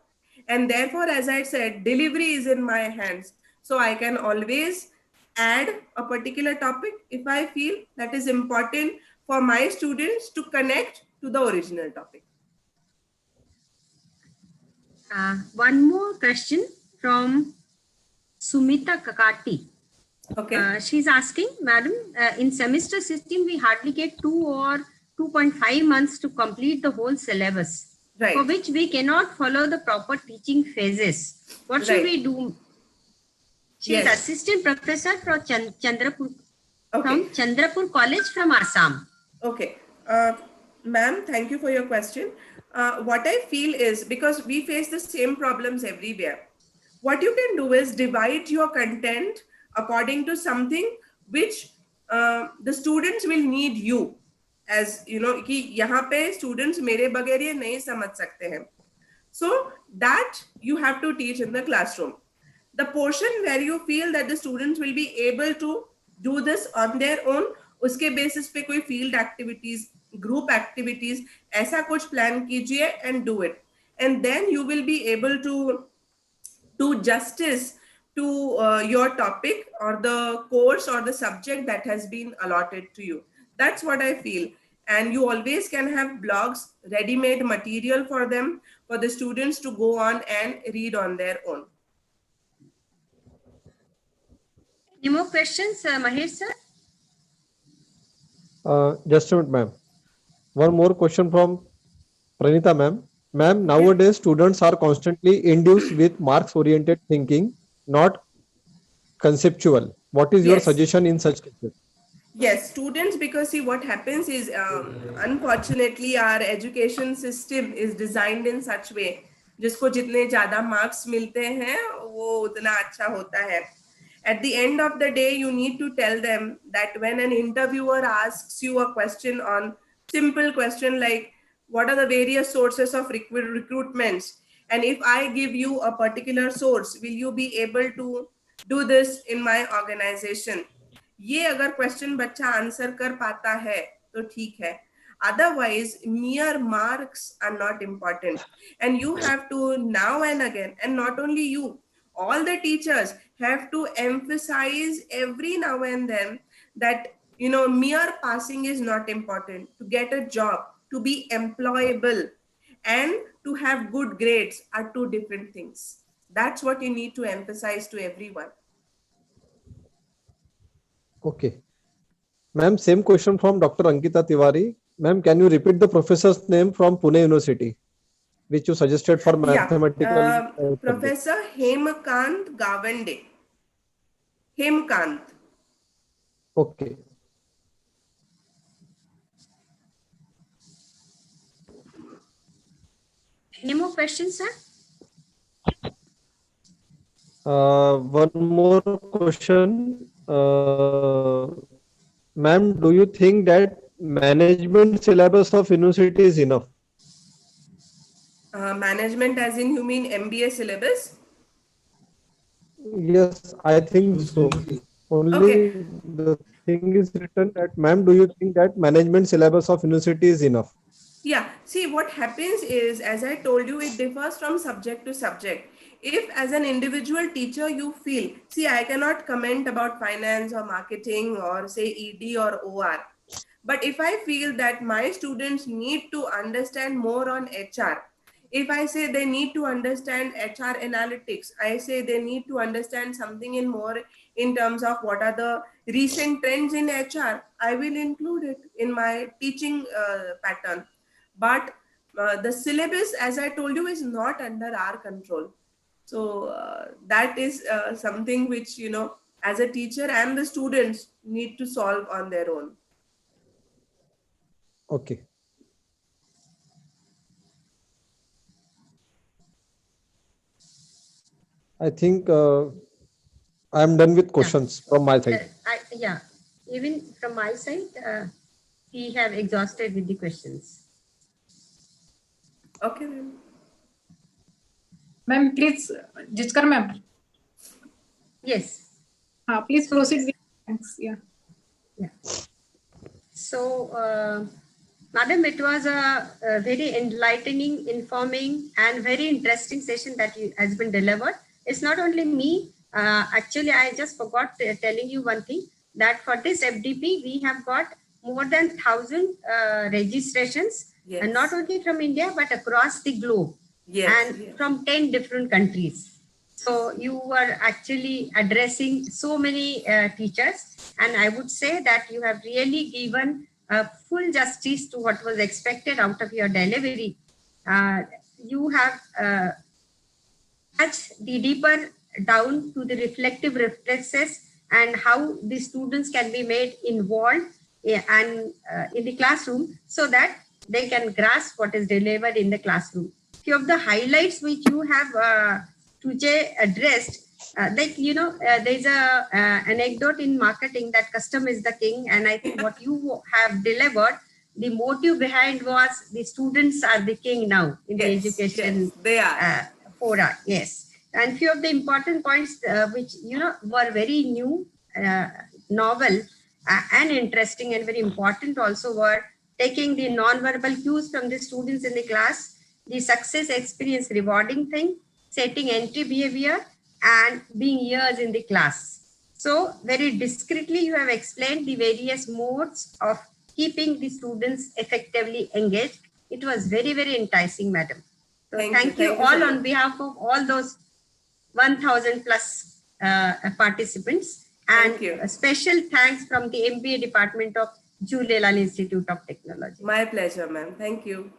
And therefore, as I said, delivery is in my hands. So I can always add a particular topic if I feel that is important for my students to connect to the original topic. One more question from Sumita Kakati. Okay. She's asking, madam, in semester system, we hardly get 2 or 2.5 months to complete the whole syllabus, right, for which we cannot follow the proper teaching phases. What should we do? She is assistant professor from Chandrapur, from Chandrapur College from Assam. Okay. Ma'am, thank you for your question. What I feel is, because we face the same problems everywhere, what you can do is divide your content according to something which the students will need you. As you know, कि यहाँ पे students मेरे बगैर ये नहीं समझ सकते हैं. So that you have to teach in the classroom. The portion where you feel that the students will be able to do this on their own, उसके बेसिस पे कोई फील्ड एक्टिविटीज, ग्रुप एक्टिविटीज ऐसा कुछ plan कीजिए and do it, and then you will be able to do justice to your topic or the course or the subject that has been allotted to you. That's what I feel. And you always can have blogs, ready-made material for them, for the students to go on and read on their own. Any more questions, Mahesh sir? Just a minute, ma'am. One more question from Pranita, ma'am. Ma'am, nowadays students are constantly induced with marks-oriented thinking, not conceptual. What is your Yes. suggestion in such cases? Yes, students, because see what happens is, unfortunately, our education system is designed in such way, जिसको जितने ज़्यादा marks मिलते हैं, वो उतना अच्छा होता है. At the end of the day, you need to tell them that when an interviewer asks you a question on simple question like, what are the various sources of recruitments? And if I give you a particular source, will you be able to do this in my organization? ये अगर question बच्चा answer कर पाता है तो ठीक है, otherwise mere marks are not important, and you have to now and again, and not only you, all the teachers have to emphasize every now and then that mere passing is not important. To get a job, to be employable, and to have good grades are two different things. That's what you need to emphasize to everyone. Okay. Ma'am, same question from Dr. Ankita Tiwari. Ma'am, can you repeat the professor's name from Pune University, which you suggested for mathematical? Professor Hemkant Gawande. Hemkant. Okay. Any more questions, sir? One more question. Ma'am, do you think that management syllabus of university is enough? Management as in you mean MBA syllabus? Yes, I think so. Only Okay. the thing is written that, ma'am, do you think that management syllabus of university is enough? Yeah, see what happens is, as I told you, it differs from subject to subject. If as an individual teacher you feel, see, I cannot comment about finance or marketing or say ED or OR. But if I feel that my students need to understand more on HR, if I say they need to understand HR analytics, I say they need to understand something in more in terms of what are the recent trends in HR, I will include it in my teaching pattern. But the syllabus, as I told you, is not under our control. So that is something which, as a teacher and the students need to solve on their own. Okay. I think I am done with questions from my side. Yeah, even from my side, we have exhausted with the questions. Okay, then. Ma'am, please, Jitkar ma'am. Yes. Please proceed with thanks. Yeah. So, Madam, it was a very enlightening, informing, and very interesting session that has been delivered. It's not only me. Actually, I just forgot telling you one thing, that for this FDP, we have got more than 1,000 registrations, Yes. and not only from India, but across the globe, and from 10 different countries. So you are actually addressing so many teachers, and I would say that you have really given full justice to what was expected out of your delivery. You have touched the deeper down to the reflective reflexes and how the students can be made involved and in the classroom so that they can grasp what is delivered in the classroom. Few of the highlights which you have today addressed, there's a anecdote in marketing that custom is the king, and I think what you have delivered, the motive behind was the students are the king now in the education. Yes, they are. Fora, yes. And few of the important points which were very new, novel, and interesting and very important also were taking the non-verbal cues from the students in the class, the success experience rewarding thing, setting entry behavior, and being ears in the class. So very discreetly you have explained the various modes of keeping the students effectively engaged. It was very, very enticing, madam. So thank you all on behalf of all those 1,000 plus participants. And a special thanks from the MBA department of Julelal Institute of Technology. My pleasure, ma'am. Thank you.